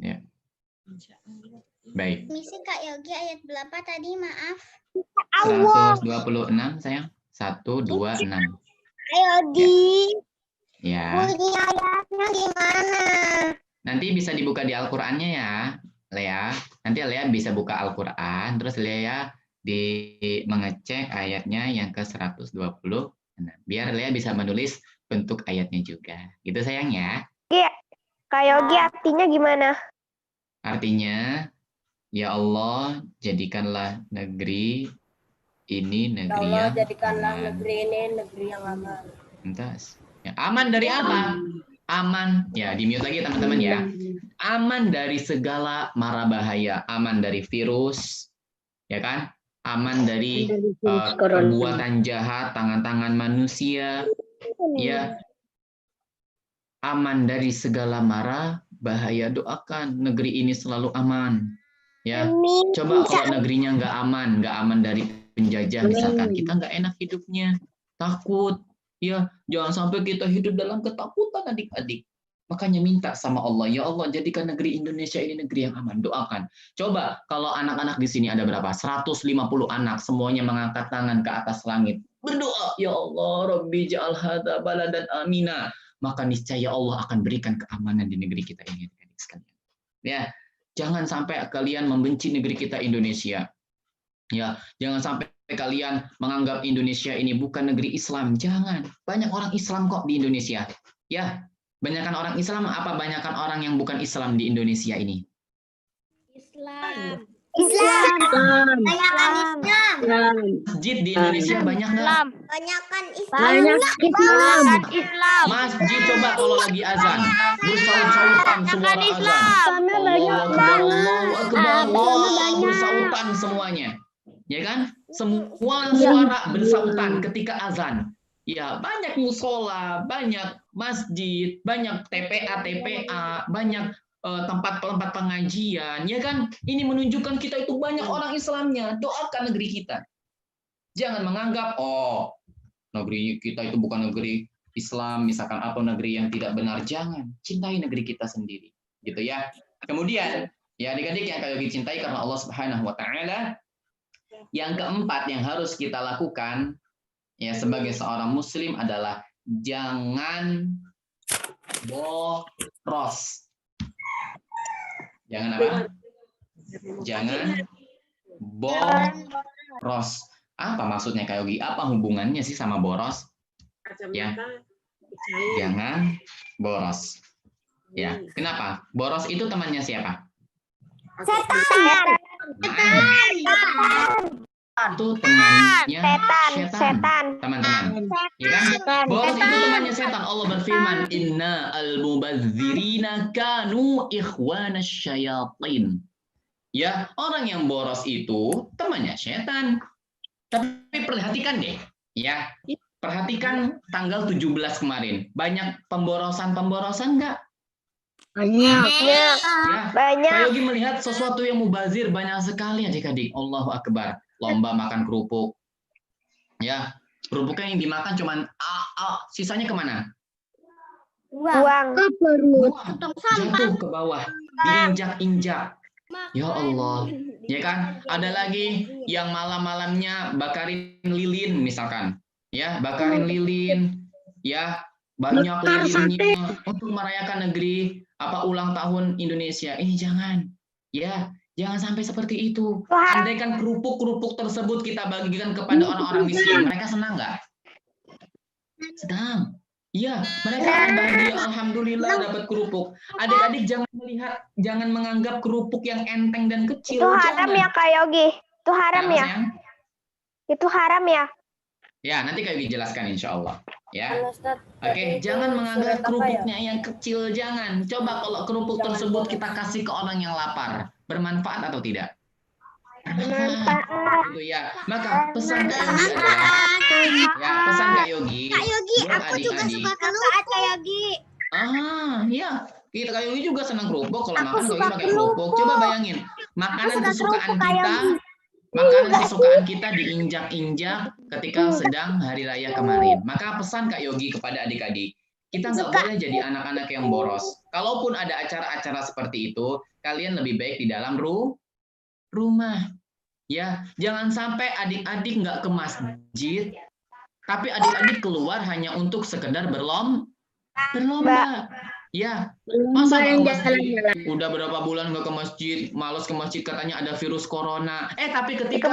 Ya. Baik. Misi Kak Yogi ayat berapa tadi? Maaf. 126 sayang. 126. Yogi. Ya. Bunyi ayatnya gimana? Nanti bisa dibuka di Al-Qur'annya ya, Lea. Nanti Lea bisa buka Al-Qur'an, terus Lea mengecek ayatnya yang ke-126. Biar Lea bisa menulis bentuk ayatnya juga. Gitu sayang ya. Iya. Kak Yogi artinya gimana? Artinya, ya Allah, jadikanlah negeri ini negeri yang aman. Negeri yang aman. Entas. Ya, aman dari apa? Aman, ya di-mute lagi teman-teman ya. Aman dari segala mara bahaya, aman dari virus, ya kan? Aman dari perbuatan jahat, tangan-tangan manusia, ya. Aman dari segala mara bahaya. Doakan negeri ini selalu aman, ya. Coba kalau negerinya nggak aman dari penjajah misalkan, kita nggak enak hidupnya, takut, ya. Jangan sampai kita hidup dalam ketakutan adik-adik. Makanya minta sama Allah, ya Allah jadikan negeri Indonesia ini negeri yang aman. Doakan. Coba kalau anak-anak di sini ada berapa? 150 anak, semuanya mengangkat tangan ke atas langit. Berdoa, ya Allah, Rabbi ja'al hadza baladan amina. Maka niscaya Allah akan berikan keamanan di negeri kita ini, adik-adik sekalian. Ya, jangan sampai kalian membenci negeri kita Indonesia. Ya, jangan sampai kalian menganggap Indonesia ini bukan negeri Islam. Jangan. Banyak orang Islam kok di Indonesia. Ya, banyakkan orang Islam apa banyakkan orang yang bukan Islam di Indonesia ini? Islam. Islam. Masjid di Indonesia banyak nggak? Banyakan Banyak Islam. Masjid coba kalau lagi azan bersaut-sautan suara azan. Allahu Akbar, bersautan semuanya. Ya kan? Semua suara bersautan ketika azan. Ya, banyak musola, banyak masjid, banyak TPA, banyak tempat-tempat pengajian, ya kan? Ini menunjukkan kita itu banyak orang Islamnya. Doakan negeri kita. Jangan menganggap, oh, negeri kita itu bukan negeri Islam, misalkan, atau negeri yang tidak benar. Jangan. Cintai negeri kita sendiri. Gitu ya. Kemudian, ya adik-adik yang kalian cintai karena Allah Subhanahu wa Ta'ala. Yang keempat yang harus kita lakukan ya sebagai seorang muslim adalah jangan boros. Jangan apa? Jangan boros. Apa maksudnya Kak Yogi? Apa hubungannya sih sama boros? Ya. Jangan boros. Ya, kenapa? Boros itu temannya siapa? Setan. itu temannya Setan. teman-teman. Ya kan? Boros itu temannya setan. Allah berfirman, Inna al-mubadzirina kanu ikhwana syayatin. Ya, orang yang boros itu temannya setan. Tapi perhatikan deh, ya. Perhatikan tanggal 17 kemarin. Banyak pemborosan nggak? Banyak. Ya, Banyak. Kak Yogi melihat sesuatu yang mubazir banyak sekali adik-adik. Allahu Akbar. Lomba makan kerupuk. Ya, kerupuknya yang dimakan cuman sisanya kemana? Buang. Ke perut. Jatuh ke bawah, diinjak-injak. Ya Allah. Ya kan? Ada lagi yang malam-malamnya bakarin lilin misalkan. Ya, bakarin lilin. Ya, banyak Bakar lilinnya untuk merayakan negeri ulang tahun Indonesia. Ini jangan. Ya, jangan sampai seperti itu. Andaikan kerupuk-kerupuk tersebut kita bagikan kepada orang-orang miskin, mereka senang nggak? Senang. Iya, mereka akan bahagia. Alhamdulillah dapat kerupuk. Adik-adik jangan menganggap kerupuk yang enteng dan kecil. Itu haram Jangan. ya Kak Yogi. Itu haram Kenapa, ya. sayang? Itu haram ya. Ya, nanti Kak Yogi jelaskan insya Allah. Ya. Oke, jangan menganggap kerupuknya yang kecil, jangan. Coba kalau kerupuk tersebut kita kasih ke orang yang lapar, bermanfaat atau tidak? Itu ya. Maka pesan Kak Yogi adalah, pesan Kak Yogi. Kak Yogi, aku juga suka kerupuk. Kak Yogi. Iya. Kita Kak Yogi juga senang kerupuk. Kalau makan Kak Yogi pakai kerupuk. Coba bayangin, makanan kesukaan kita diinjak-injak ketika sedang hari raya kemarin. Maka pesan Kak Yogi kepada adik-adik, kita nggak boleh jadi anak-anak yang boros. Kalaupun ada acara-acara seperti itu, kalian lebih baik di dalam rumah. Ya, jangan sampai adik-adik nggak ke masjid, tapi adik-adik keluar hanya untuk sekedar berlomba. Ya, masa nggak ke masjid? Udah berapa bulan nggak ke masjid, malas ke masjid katanya ada virus corona. Tapi ketika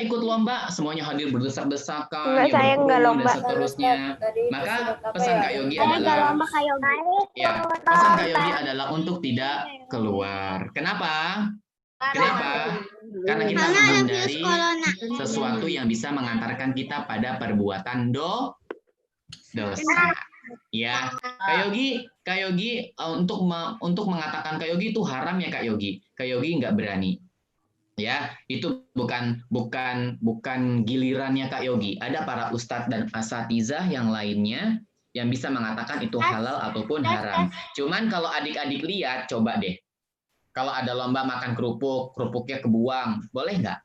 ikut lomba, semuanya hadir berdesak-desakan, ya berkerumun dan seterusnya. Maka pesan Kak Yogi adalah, pesan Kak Yogi adalah untuk tidak keluar. Kenapa? Karena kita menghindari sesuatu yang bisa mengantarkan kita pada perbuatan dosa. Ya, Kak Yogi untuk mengatakan Kak Yogi itu haram ya Kak Yogi. Kak Yogi nggak berani. Ya, itu bukan gilirannya Kak Yogi. Ada para ustadz dan asatizah yang lainnya yang bisa mengatakan itu halal ataupun haram. Cuman kalau adik-adik lihat, coba deh. Kalau ada lomba makan kerupuknya kebuang, boleh nggak?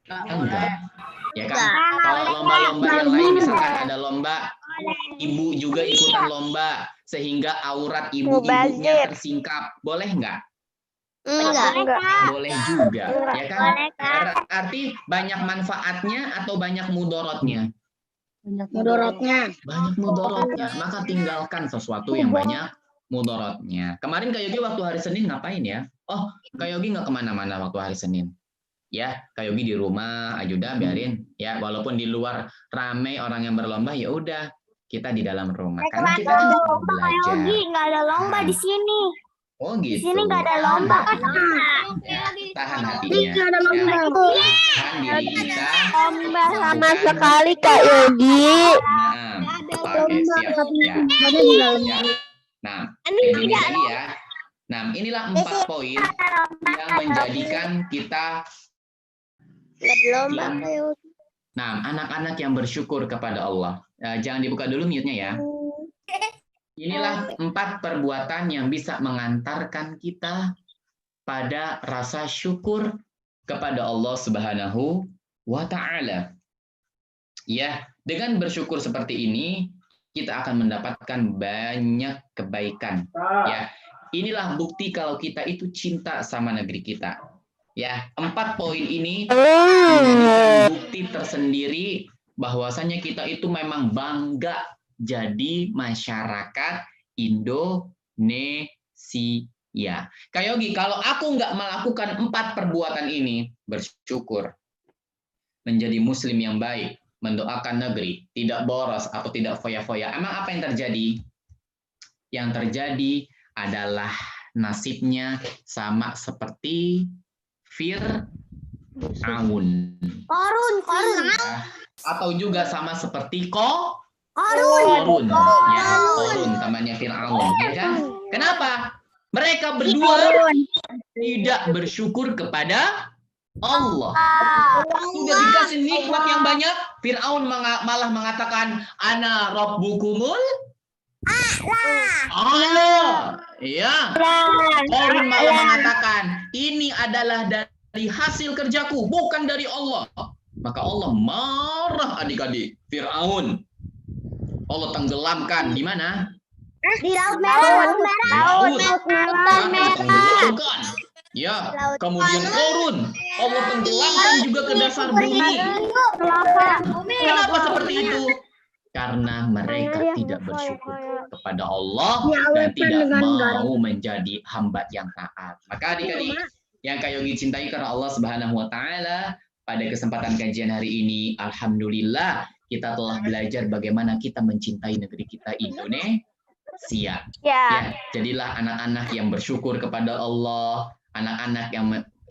Enggak. Ya kan? Kalau lomba-lomba yang lain, misalkan ada lomba, ibu juga ikutan lomba, sehingga aurat ibu-ibunya tersingkap, boleh nggak? Enggak. Boleh juga, ya kan? Berarti banyak manfaatnya atau banyak mudorotnya? Mudorotnya. Banyak mudorotnya, maka tinggalkan sesuatu yang banyak mudorotnya. Kemarin Kak Yogi waktu hari Senin ngapain ya? Oh, Kak Yogi nggak kemana-mana waktu hari Senin. Ya, Kak Yogi di rumah, ajuda biarin. Ya, walaupun di luar ramai orang yang berlomba, ya udah kita di dalam rumah. Karena kita kan belajar. Kak Yogi nggak ada lomba di sini. Oh gitu. Di sini nggak ada lomba. Tahan hatinya. Nggak ada lomba. Tahan diri kita. Lomba sama sekali Kak Yogi. Nah, oke, siap. Ya. Nah, ini lagi ya. Nah, inilah 4 poin yang menjadikan kita anak-anak yang bersyukur kepada Allah. Jangan dibuka dulu mute-nya ya. Inilah 4 perbuatan yang bisa mengantarkan kita pada rasa syukur kepada Allah Subhanahu wa Ta'ala. Ya, dengan bersyukur seperti ini, kita akan mendapatkan banyak kebaikan. Ya, inilah bukti kalau kita itu cinta sama negeri kita. Ya, 4 poin ini menjadikan bukti tersendiri bahwasanya kita itu memang bangga jadi masyarakat Indonesia. Kak Yogi, kalau aku nggak melakukan 4 perbuatan ini, bersyukur, menjadi muslim yang baik, mendoakan negeri, tidak boros atau tidak foya-foya. Emang apa yang terjadi? Yang terjadi adalah nasibnya sama seperti Fir'aun. Korun. Ya. Atau juga sama seperti Korun. Korun. Ya, Korun temannya Fir'aun. Ya kan? Kenapa? Mereka berdua tidak bersyukur kepada Allah. Sudah dikasih nikmat yang banyak, Fir'aun malah mengatakan, Ana Rabbukumul Allah. Ya. Korun malah mengatakan, ini adalah dari hasil kerjaku, bukan dari Allah. Maka Allah marah adik-adik. Fir'aun. Allah tenggelamkan di mana? Di Laut Merah. Tenggelamkan. Ya, kemudian Korun. Allah tenggelamkan juga ke dasar bumi. Kenapa seperti itu? Karena mereka tidak bersyukur kepada Allah dan tidak mau menjadi hamba yang taat. Maka adik-adik yang Kak Yogi cintai karena Allah Subhanahu wa taala, pada kesempatan kajian hari ini alhamdulillah kita telah belajar bagaimana kita mencintai negeri kita Indonesia. Ya, jadilah anak-anak yang bersyukur kepada Allah, anak-anak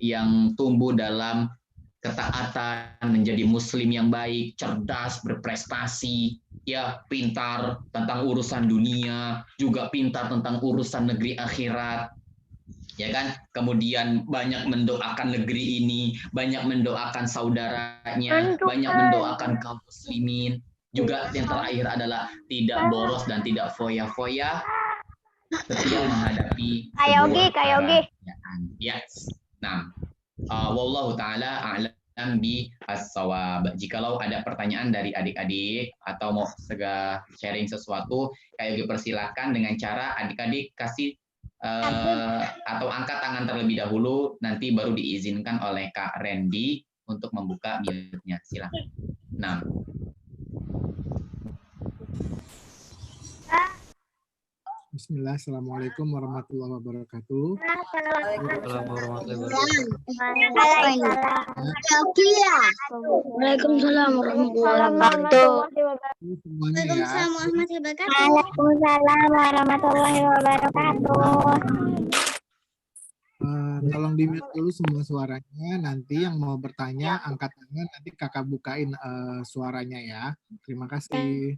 yang tumbuh dalam ketaatan, menjadi muslim yang baik, cerdas, berprestasi, ya, pintar tentang urusan dunia, juga pintar tentang urusan negeri akhirat. Ya kan? Kemudian banyak mendoakan negeri ini, banyak mendoakan saudaranya, banyak mendoakan kaum muslimin. Juga yang terakhir adalah tidak boros dan tidak foya-foya setiap menghadapi sebuah pekerjaan. Yes. Nah, wallahu taala a'lam bi as-shawab. Jikalau ada pertanyaan dari adik-adik atau mau sharing sesuatu, kayak dipersilakan dengan cara adik-adik kasih atau angkat tangan terlebih dahulu, nanti baru diizinkan oleh Kak Randy untuk membuka mute-nya. Silakan. Nah. Bismillah, Assalamualaikum warahmatullahi wabarakatuh. Waalaikumsalam warahmatullahi wabarakatuh. Semuanya ya. Waalaikumsalam warahmatullahi wabarakatuh. Tolong di mute dulu semua suaranya. Nanti yang mau bertanya angkat tangan, nanti kakak bukain suaranya ya. Terima kasih.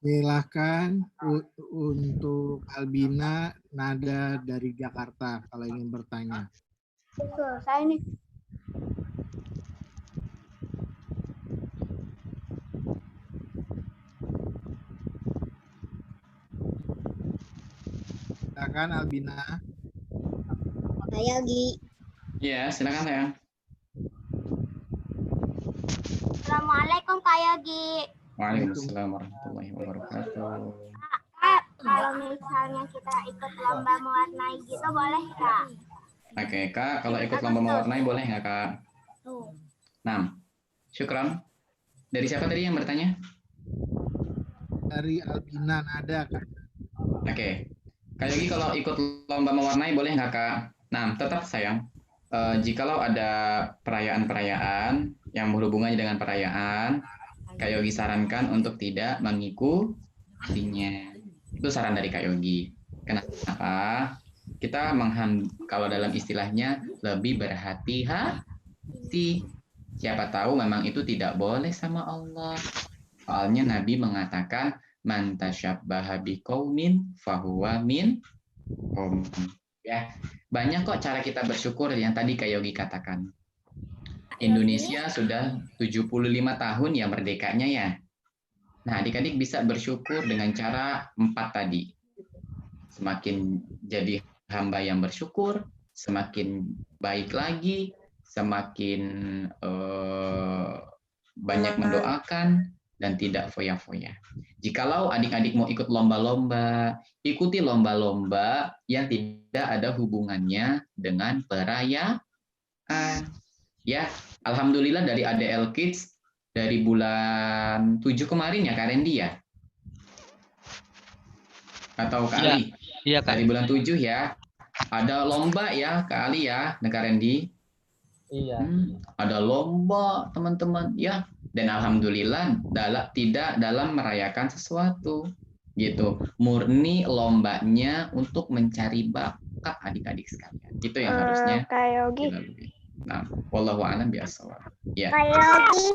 Silahkan untuk Albina Nada dari Jakarta kalau ingin bertanya. Saya nih. Silakan Albina. Saya Gi. Ya, silakan sayang. Assalamualaikum Kak Yogi. Waalaikumsalam warahmatullahi wabarakatuh. Kak, kalau misalnya kita ikut lomba mewarnai gitu boleh Kak? Oke, Kak, kalau ikut lomba mewarnai boleh nggak, Kak? Nah, syukran. Dari siapa tadi yang bertanya? Dari Albina Nada, Kak. Oke. Kak Yogi kalau ikut lomba mewarnai boleh nggak, Kak? Nah, tetap sayang. Jikalau ada perayaan-perayaan yang berhubungannya dengan perayaan, Kak Yogi sarankan untuk tidak mengikutinya. Itu saran dari Kak Yogi. Kenapa? Kita kalau dalam istilahnya lebih berhati-hati. Siapa tahu memang itu tidak boleh sama Allah. Soalnya Nabi mengatakan, man tasyabbaha biqaumin fahuwa minhum. Ya, banyak kok cara kita bersyukur yang tadi Kak Yogi katakan. Indonesia sudah 75 tahun ya merdekanya ya. Nah, adik-adik bisa bersyukur dengan cara 4 tadi. Semakin jadi hamba yang bersyukur, semakin baik lagi, semakin banyak mendoakan, dan tidak foya-foya. Jikalau adik-adik mau ikut lomba-lomba, ikuti lomba-lomba yang tidak ada hubungannya dengan perayaan. Ya, alhamdulillah dari ADL Kids dari bulan 7 kemarin ya Kak Randy ya? Atau Kak Ali? Iya, Kak. Dari bulan 7 ya. Ada lomba ya Kak Ali ya, Kak Randy? Iya. Ada lomba teman-teman ya. Dan alhamdulillah tidak dalam merayakan sesuatu. gitu. Murni lombanya untuk mencari bakat adik-adik sekalian. Itu yang harusnya Kak Yogi. dilalui. Nah, wallahu a'lam bishawab. Ya. Kak Yogi.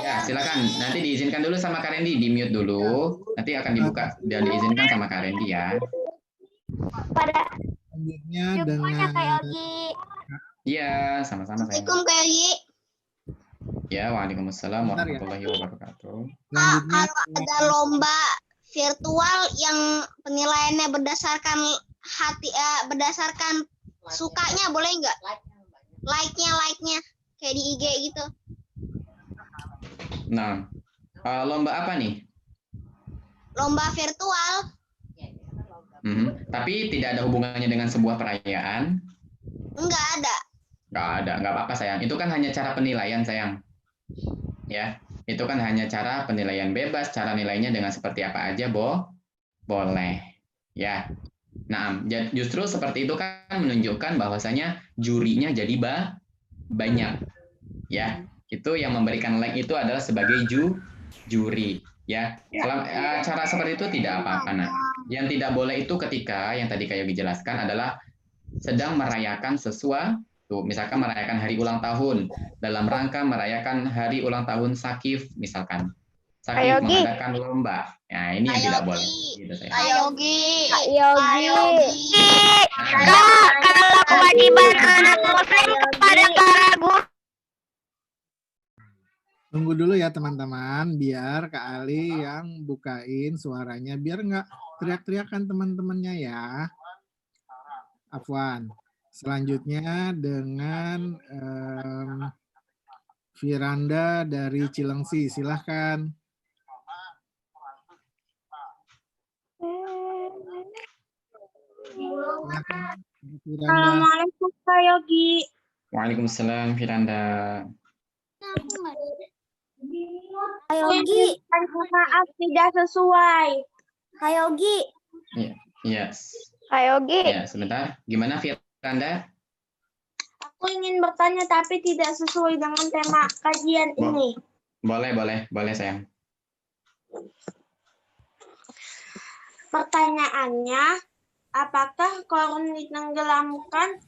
Ya, silakan. Nanti diizinkan dulu sama Kak Rendi, di mute dulu. Nanti akan dibuka dan diizinkan sama Kak Rendi ya. Pada Selanjutnya semuanya dengan Kak Yogi. Iya, sama-sama saya. Assalamualaikum Kak Yogi. Ya, waalaikumsalam Bentar ya. warahmatullahi wabarakatuh. selanjutnya Kalau ada lomba virtual yang penilaiannya berdasarkan berdasarkan sukanya boleh nggak? Like-nya kayak di IG gitu. Nah, lomba apa nih? Lomba virtual. Tapi tidak ada hubungannya dengan sebuah perayaan. Enggak ada. Nggak apa-apa sayang. Itu kan hanya cara penilaian sayang. Ya, itu kan hanya cara penilaian bebas. Cara nilainya dengan seperti apa aja, boleh. Ya. Nah, justru seperti itu kan menunjukkan bahwasanya jurinya jadi banyak. Ya, itu yang memberikan like itu adalah sebagai juri. Ya, cara seperti itu tidak apa-apa. Nah, yang tidak boleh itu ketika yang tadi Kak Yogi jelaskan adalah sedang merayakan sesuatu, misalkan merayakan hari ulang tahun, dalam rangka merayakan hari ulang tahun Sakif, misalkan. Sakif mengadakan lomba. Nah, ini yang tidak boleh. Gitu, saya. Kak Yogi. Kalau kewajiban anak muslim kepada para guru. tunggu dulu ya teman-teman, biar Kak Ali yang bukain suaranya, biar nggak teriak-teriakan teman-temannya ya. Afwan. Selanjutnya dengan Firanda dari Cilengsi, silahkan. Silahkan Firanda. Assalamualaikum Kak Yogi. Waalaikumsalam, Firanda. Kak Yogi, maaf tidak sesuai. Kak Yogi. Yes. Kak Yogi. Ya, sebentar. Gimana Firanda? Aku ingin bertanya tapi tidak sesuai dengan tema kajian ini. Boleh sayang. Pertanyaannya, apakah korun ditenggelamkan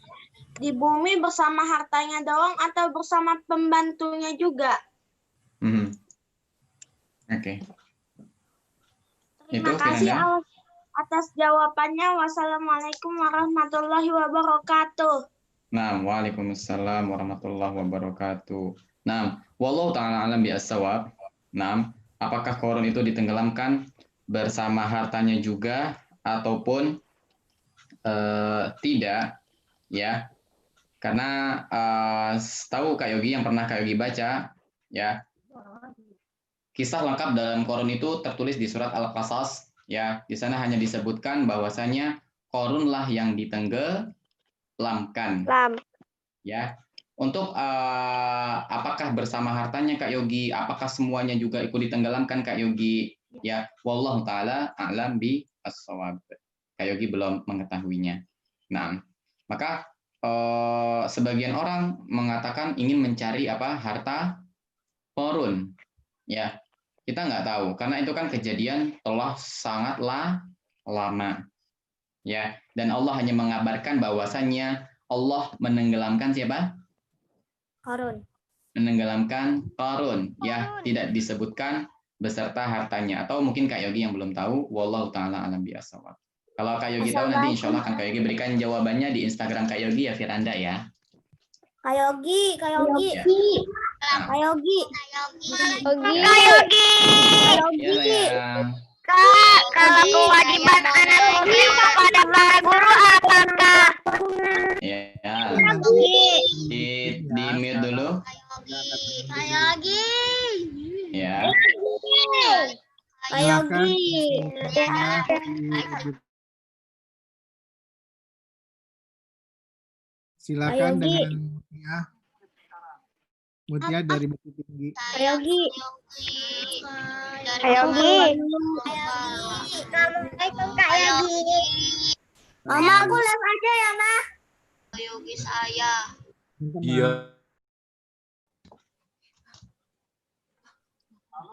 di bumi bersama hartanya doang atau bersama pembantunya juga? Oke. Terima Itu kasih Firanda. atas jawabannya. Wassalamualaikum warahmatullahi wabarakatuh. Nah, waalaikumsalam warahmatullahi wabarakatuh. Nah, wallahu ta'ala alam bi'as-shawab. Nah, apakah korun itu ditenggelamkan bersama hartanya juga ataupun tidak, ya? Karena tahu Kak Yogi yang pernah Kak Yogi baca, ya, kisah lengkap dalam korun itu tertulis di surat Al-Qasas, ya. Di sana hanya disebutkan bahwasanya korunlah yang ditenggelamkan. Ya, untuk apakah bersama hartanya Kak Yogi, apakah semuanya juga ikut ditenggelamkan Kak Yogi? Ya, wallahu taala a'lam bi as-shawab. Kak Yogi belum mengetahuinya. Nah, maka sebagian orang mengatakan ingin mencari harta korun. Ya, kita nggak tahu karena itu kan kejadian telah sangatlah lama. Ya, dan Allah hanya mengabarkan bahwasannya Allah menenggelamkan siapa? Korun. Menenggelamkan Qarun, ya, tidak disebutkan beserta hartanya. Atau mungkin Kak Yogi yang belum tahu, wallahu taala alam bi'as-shawab. Kalau Kak Yogi tahu nanti insya Allah akan Kak Yogi berikan jawabannya di Instagram Kak Yogi ya Firanda ya. Kak Yogi. Ya. Kak Yogi. Ya, sayang. Kak, kalau kewajiban anak muslim kepada para guru apakah? Ya. Di mute dulu. Kak Yogi. Ya. Kak Yogi. Silakan Kak Yogi. dengan Mutia dari Bukit Tinggi. Kak Yogi. Kak Yogi. Assalamualaikum Kak Yogi. Mama, aku live aja ya, Ma. Kak Yogi saya. Iya.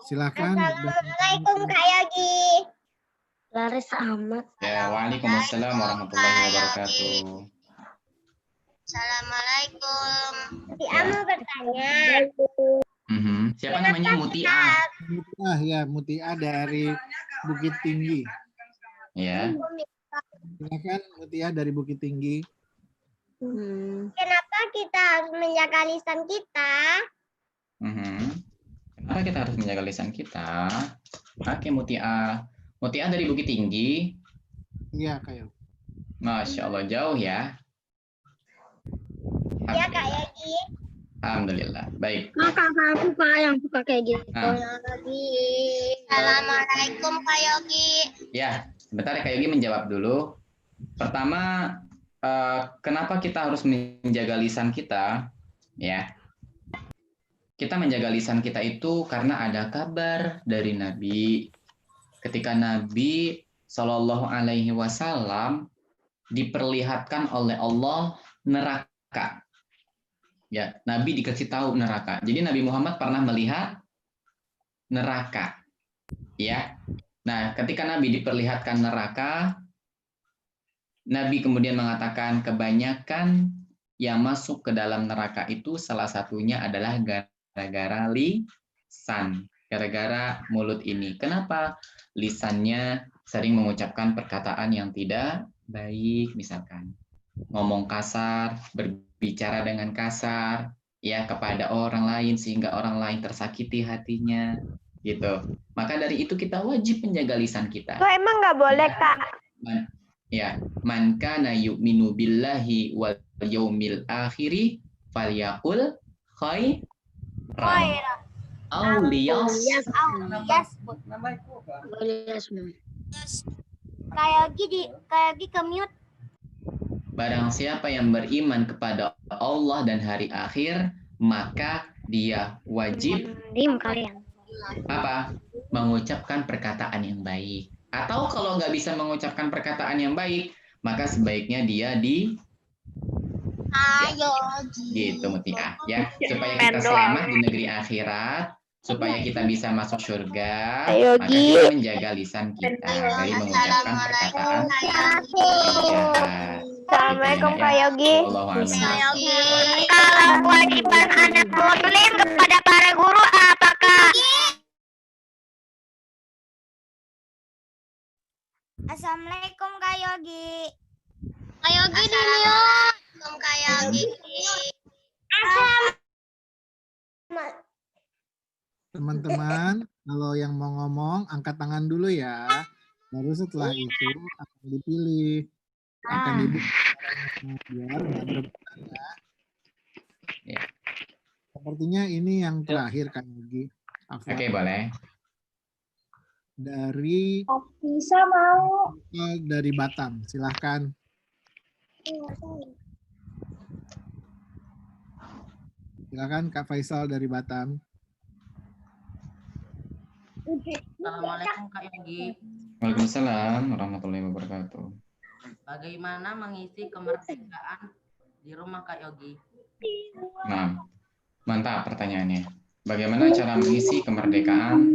Silakan. Assalamualaikum Kak Yogi. Laris amat. Ya, waalaikumsalam warahmatullahi wabarakatuh. Assalamualaikum. Ya. Mau bertanya. Siapa namanya Mutiah? Mutiah ya, Mutiah dari Bukit Tinggi. Ya. Silakan Mutiah dari Bukit Tinggi. Kenapa kita harus menjaga lisan kita? Kenapa kita harus menjaga lisan kita? Oke, Mutiah. Mutiah dari Bukit Tinggi. Iya, Kak. Masya Allah, jauh ya. Ya Kak Yogi. Alhamdulillah. Baik. Kakak aku Kak yang suka kayak gitu. Assalamualaikum Kak Yogi. Ya, sebentar Kak Yogi menjawab dulu. Pertama, kenapa kita harus menjaga lisan kita? Ya, kita menjaga lisan kita itu karena ada kabar dari Nabi. Ketika Nabi Shallallahu Alaihi Wasallam diperlihatkan oleh Allah neraka. Ya, Nabi dikasih tahu neraka. Jadi Nabi Muhammad pernah melihat neraka. Ya. Nah, ketika Nabi diperlihatkan neraka, Nabi kemudian mengatakan kebanyakan yang masuk ke dalam neraka itu salah satunya adalah gara-gara lisan, gara-gara mulut ini. Kenapa? Lisannya sering mengucapkan perkataan yang tidak baik, misalkan ngomong kasar, berbicara dengan kasar, ya kepada orang lain sehingga orang lain tersakiti hatinya, gitu. Maka dari itu kita wajib menjaga lisan kita. Kok emang nggak boleh Kak? Man kana yu'minu billahi wal yaumil akhiri falyaqul khairan aw liyasmut. Kayak Yogi ke mute. Barang siapa yang beriman kepada Allah dan hari akhir, maka dia wajib Diam kalian. apa? Mengucapkan perkataan yang baik. Atau kalau nggak bisa mengucapkan perkataan yang baik, maka sebaiknya dia gitu Mutiah, ya, supaya kita selamat di negeri akhirat, supaya kita bisa masuk surga, maka kita menjaga lisan kita dari mengucapkan perkataan yang jahat. Assalamualaikum Kak Yogi. Wallahualam. Kalau kewajiban anak muslim kepada para guru apakah? Assalamualaikum Kak Yogi. Kak Yogi di mute. Kak Yogi. Teman-teman, kalau yang mau ngomong, angkat tangan dulu ya. Baru setelah itu akan dipilih. Akan dibuka biar nggak berebutan ya. Ya. Sepertinya ini yang terakhir Kak Yogi. Oke, boleh. Dari Bisa mau. dari Batam, silahkan. Silakan Kak Faisal dari Batam. Assalamualaikum Kak Yogi. Waalaikumsalam warahmatullahi wabarakatuh. Bagaimana mengisi kemerdekaan di rumah Kak Yogi? Nah, mantap pertanyaannya. Bagaimana cara mengisi kemerdekaan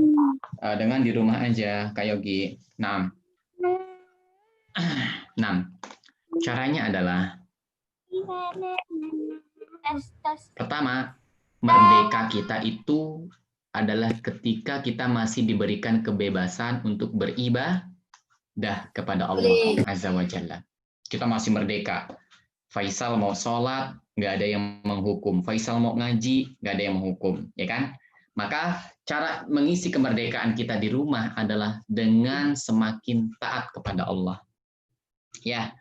dengan di rumah aja, Kak Yogi? Nah, caranya adalah pertama, merdeka kita itu adalah ketika kita masih diberikan kebebasan untuk beribadah kepada Allah Azza wa Jalla. Kita masih merdeka. Faisal mau sholat, nggak ada yang menghukum. Faisal mau ngaji, nggak ada yang menghukum, ya kan? Maka cara mengisi kemerdekaan kita di rumah adalah dengan semakin taat kepada Allah. Ya,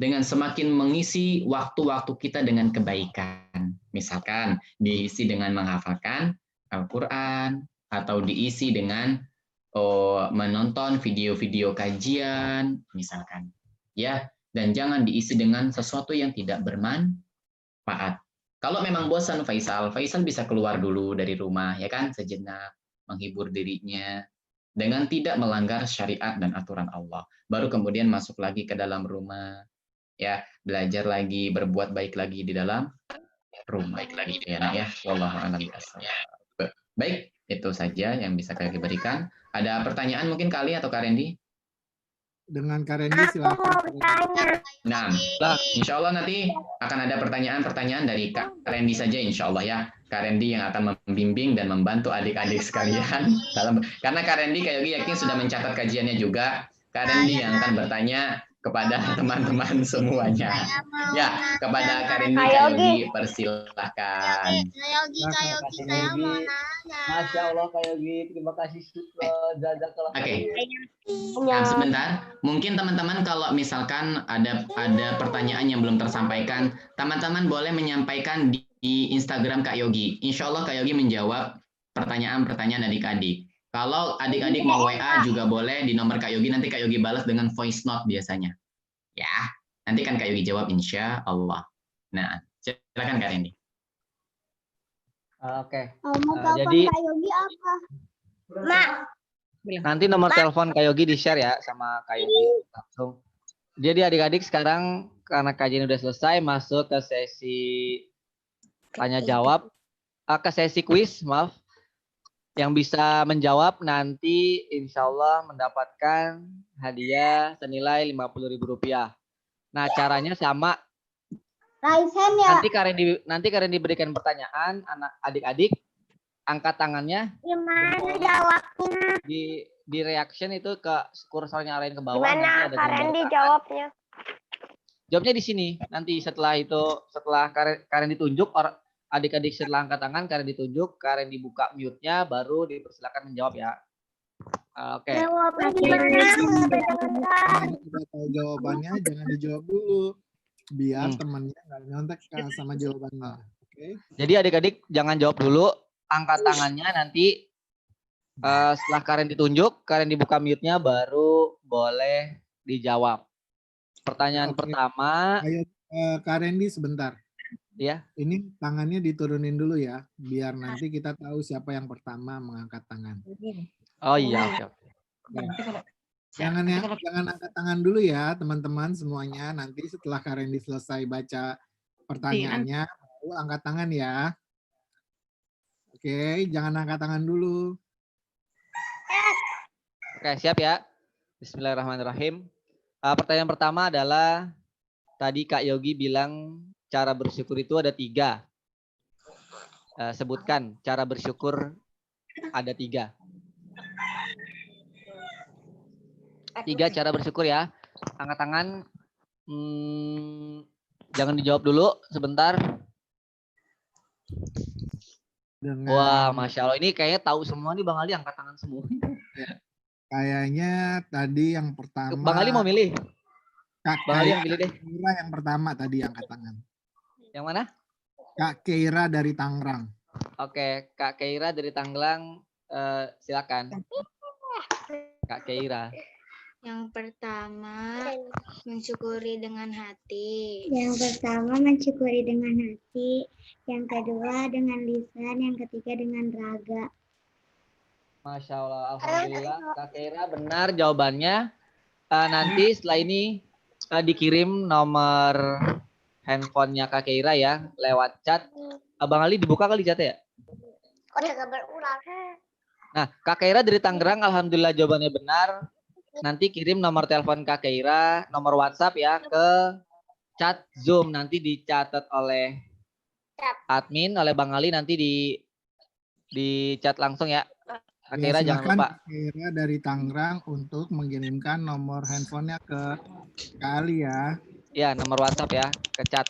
dengan semakin mengisi waktu-waktu kita dengan kebaikan. Misalkan diisi dengan menghafalkan Al-Quran, atau diisi dengan menonton video-video kajian, misalkan. Ya, dan jangan diisi dengan sesuatu yang tidak bermanfaat. Kalau memang bosan Faisal bisa keluar dulu dari rumah, ya kan, sejenak, menghibur dirinya, dengan tidak melanggar syariat dan aturan Allah. Baru kemudian masuk lagi ke dalam rumah, ya, belajar lagi, berbuat baik lagi di dalam rumah. Baik lagi, ya. Wallahu a'lam bishawab. Baik, itu saja yang bisa kami berikan. Ada pertanyaan mungkin kali atau Kak Randy? dengan Kak Randy Aku mau silakan. bertanya. Nah, insya Allah nanti akan ada pertanyaan-pertanyaan dari Kak Randy saja insya Allah ya. Kak Randy yang akan membimbing dan membantu adik-adik sekalian. Karena Kak Randy Kak Yogi yakin sudah mencatat kajiannya juga. Kak Randy yang akan bertanya kepada teman-teman semuanya. Ya, kepada Kak Randy Kak Yogi persilahkan. saya mau nanya. Masya Allah Kak Yogi, terima kasih. Jazakallah. Oke. Nah, sebentar. Mungkin teman-teman kalau misalkan ada pertanyaan yang belum tersampaikan, teman-teman boleh menyampaikan di Instagram Kak Yogi. Insya Allah Kak Yogi menjawab pertanyaan-pertanyaan adik-adik. Kalau adik-adik mau WA juga boleh di nomor Kak Yogi, nanti Kak Yogi balas dengan voice note biasanya. Ya, nanti kan Kak Yogi jawab insya Allah. Nah, silakan Kak Randy. Oke. Jadi Jadi Kak Yogi apa? Mak. nanti nomor telepon Kak Yogi di-share ya sama Kak Yogi langsung. Jadi adik-adik sekarang karena kajian udah selesai, masuk ke sesi tanya jawab, ke sesi kuis, maaf. Yang bisa menjawab nanti insya Allah mendapatkan hadiah senilai Rp50.000. Nah caranya sama. Raise hand ya. Nanti Karen diberikan pertanyaan, anak adik-adik angkat tangannya. Gimana jawabnya? Di reaction itu ke kursornya arahin ke bawah. Gimana nanti ada Karen gambar dijawabnya? Jawabnya di sini. Nanti setelah Karen ditunjuk, adik-adik setelah angkat tangan, Karen ditunjuk, Karen dibuka mute-nya, baru dipersilakan menjawab ya. Oke. Jawabnya gimana? Kita tahu jawabannya, jangan dijawab dulu. Biar temannya nggak nyontek sama jawabannya. Oke. Jadi adik-adik jangan jawab dulu, angkat tangannya nanti setelah Karen ditunjuk, Karen dibuka mute-nya, baru boleh dijawab. Pertanyaan pertama. Ayo Kak Randy sebentar. Ya. Ini tangannya diturunin dulu ya, biar nanti kita tahu siapa yang pertama mengangkat tangan. Oh iya, oke. Jangan angkat tangan dulu ya teman-teman semuanya. Nanti setelah Kak Randy selesai baca pertanyaannya, baru angkat tangan ya. Oke, jangan angkat tangan dulu. Oke, siap ya. Bismillahirrahmanirrahim. Pertanyaan pertama adalah tadi Kak Yogi bilang cara bersyukur itu ada 3. Sebutkan cara bersyukur ada 3. 3 cara bersyukur ya. Angkat tangan. Jangan dijawab dulu sebentar. Wah, Masya Allah. Ini kayaknya tahu semua nih Bang Ali, angkat tangan semua. Kayaknya tadi yang pertama. Bang Ali mau milih? Bang Ali yang pilih deh. Kak Keira yang pertama tadi angkat tangan. Yang mana? Kak Keira dari Tangerang. Oke, Kak Keira dari Tangerang, silakan. Kak Keira. Yang pertama, mensyukuri dengan hati. Yang pertama mensyukuri dengan hati, yang kedua dengan lisan, yang ketiga dengan raga. Masya Allah, alhamdulillah Kak Keira benar jawabannya. Nanti setelah ini dikirim nomor handphonenya Kak Keira ya lewat chat. Abang Ali dibuka kali chatnya ya? Kok ada gambar ular? Nah, Kak Keira dari Tangerang, alhamdulillah jawabannya benar. Nanti kirim nomor telepon Kak Keira, nomor WhatsApp ya ke chat Zoom. Nanti dicatat oleh admin, oleh Bang Ali, nanti di chat langsung ya. Kak Keira jangan lupa. Kak Keira dari Tangerang untuk mengirimkan nomor handphonenya ke Kak Ali ya. Ya, nomor WhatsApp ya, ke chat.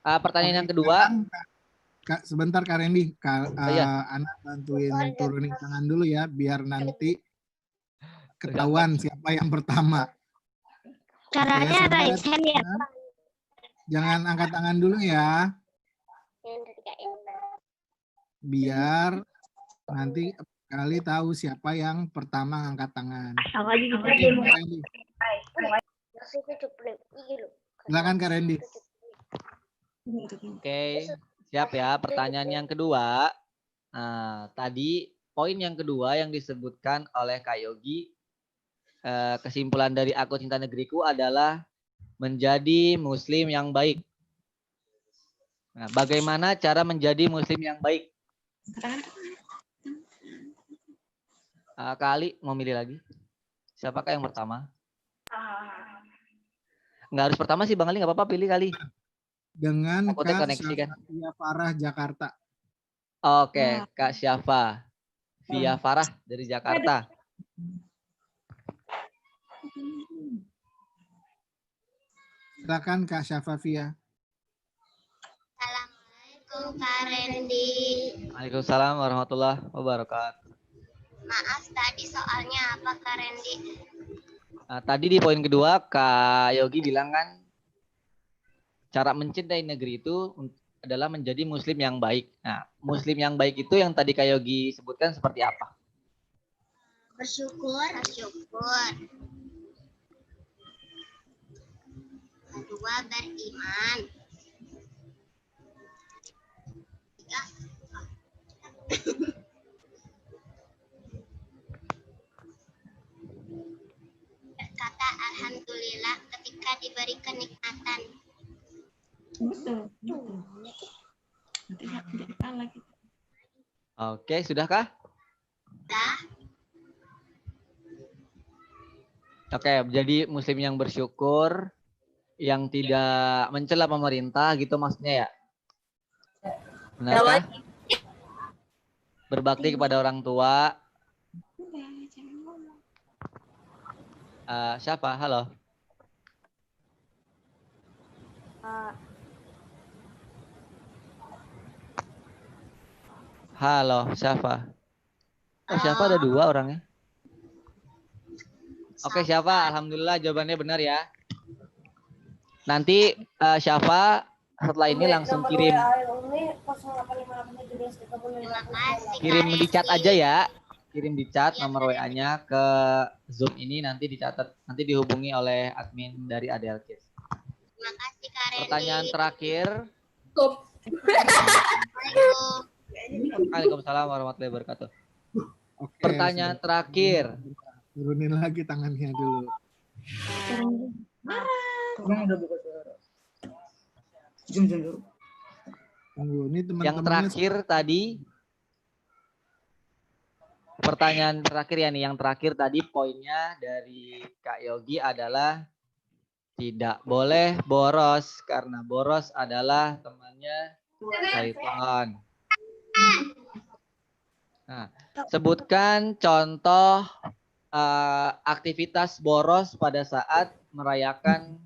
Pertanyaan yang kedua. Sebentar Kak Randy, Anak bantuin turunin tangan dulu ya, biar nanti ketahuan siapa yang pertama. Caranya raise hand ya. Jangan angkat tangan dulu ya. Biar nanti kali tahu siapa yang pertama angkat tangan. Silakan Kak Randy. Oke, siap ya. Pertanyaan yang kedua. Tadi poin yang kedua yang disebutkan oleh Kak Yogi, kesimpulan dari Aku Cinta Negeriku adalah menjadi muslim yang baik. Nah, bagaimana cara menjadi muslim yang baik? Kak Ali mau milih lagi? Siapakah yang pertama? Nggak harus pertama sih Bang Ali, nggak apa-apa, pilih kali. Dengan Takutnya Kak koneksi kan. Syafia Farah Jakarta. Oke, Kak Syafa. Via Farah dari Jakarta. Silakan Kak Syafafia. Assalamualaikum Kak Randy. Waalaikumsalam warahmatullahi wabarakatuh. Maaf tadi soalnya apa Kak Randy? Nah, tadi di poin kedua Kak Yogi bilang kan cara mencintai negeri itu adalah menjadi muslim yang baik. Nah, muslim yang baik itu yang tadi Kak Yogi sebutkan seperti apa? Bersyukur. Kedua, beriman. Tiga, berkata alhamdulillah ketika diberi kenikmatan. Oke, sudahkah? Dah. Oke, jadi muslim yang bersyukur, yang tidak mencela pemerintah gitu maksudnya ya? Benarkah? Berbakti kepada orang tua. Siapa? Halo. Halo, siapa? Oh, siapa ada 2 orangnya? Oke, siapa? Alhamdulillah jawabannya benar ya. Nanti Syafa setelah ini langsung kirim di chat aja ya. Kirim di chat nomor WA-nya ke Zoom ini, nanti dicatat, nanti dihubungi oleh admin dari Adelkis. Terima kasih Kak Randy. Pertanyaan terakhir. Assalamualaikum. Waalaikumsalam warahmatullahi wabarakatuh. Oke, Pertanyaan terakhir. turunin lagi tangannya dulu. Tunggu, ini Yang teman-temannya terakhir tadi, pertanyaan terakhir ya nih, yang terakhir tadi poinnya dari Kak Yogi adalah tidak boleh boros karena boros adalah temannya syaitan. Nah, sebutkan contoh aktivitas boros pada saat merayakan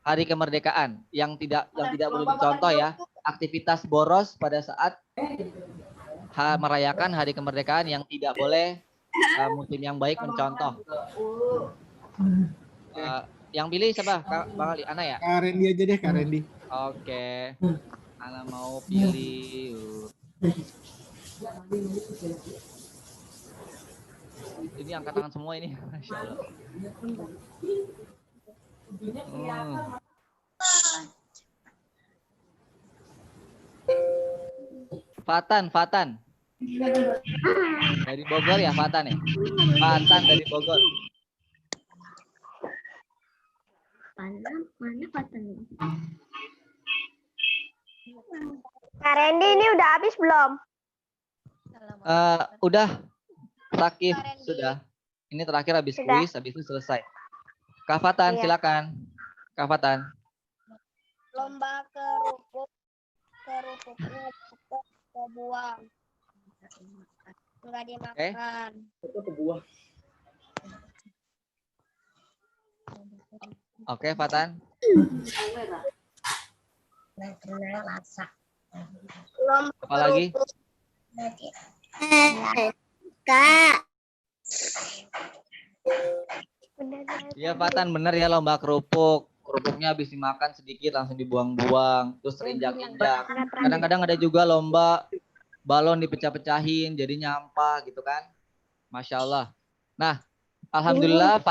Hari Kemerdekaan yang tidak boleh dicontoh ya. Aktivitas boros pada saat merayakan Hari Kemerdekaan yang tidak boleh muslim yang baik mencontoh. Yang pilih siapa? Bang Ali, Ana ya? Kak Randy aja deh, Kak Randy. Oke. Ana mau pilih. Ini angkat tangan semua ini. Masya Allah. Fatan. Dari Bogor ya, Fatan ya? Fatan dari Bogor. Mana Fatan? Kak Randy ini udah habis belum? Udah. Terakhir sudah. Ini terakhir habis kuis, habis itu selesai. Kak Fatan, silakan. Kak Fatan. Lomba kerupuknya kebuang. Enggak dimakan. Oke, Fatan. Apa lagi? Kak. Iya, Fatan, bener ya lomba kerupuk. Kerupuknya habis dimakan sedikit langsung dibuang-buang, terus terinjak-injak. Kadang-kadang ada juga lomba balon dipecah-pecahin jadi nyampah gitu kan. Masya Allah. Nah, alhamdulillah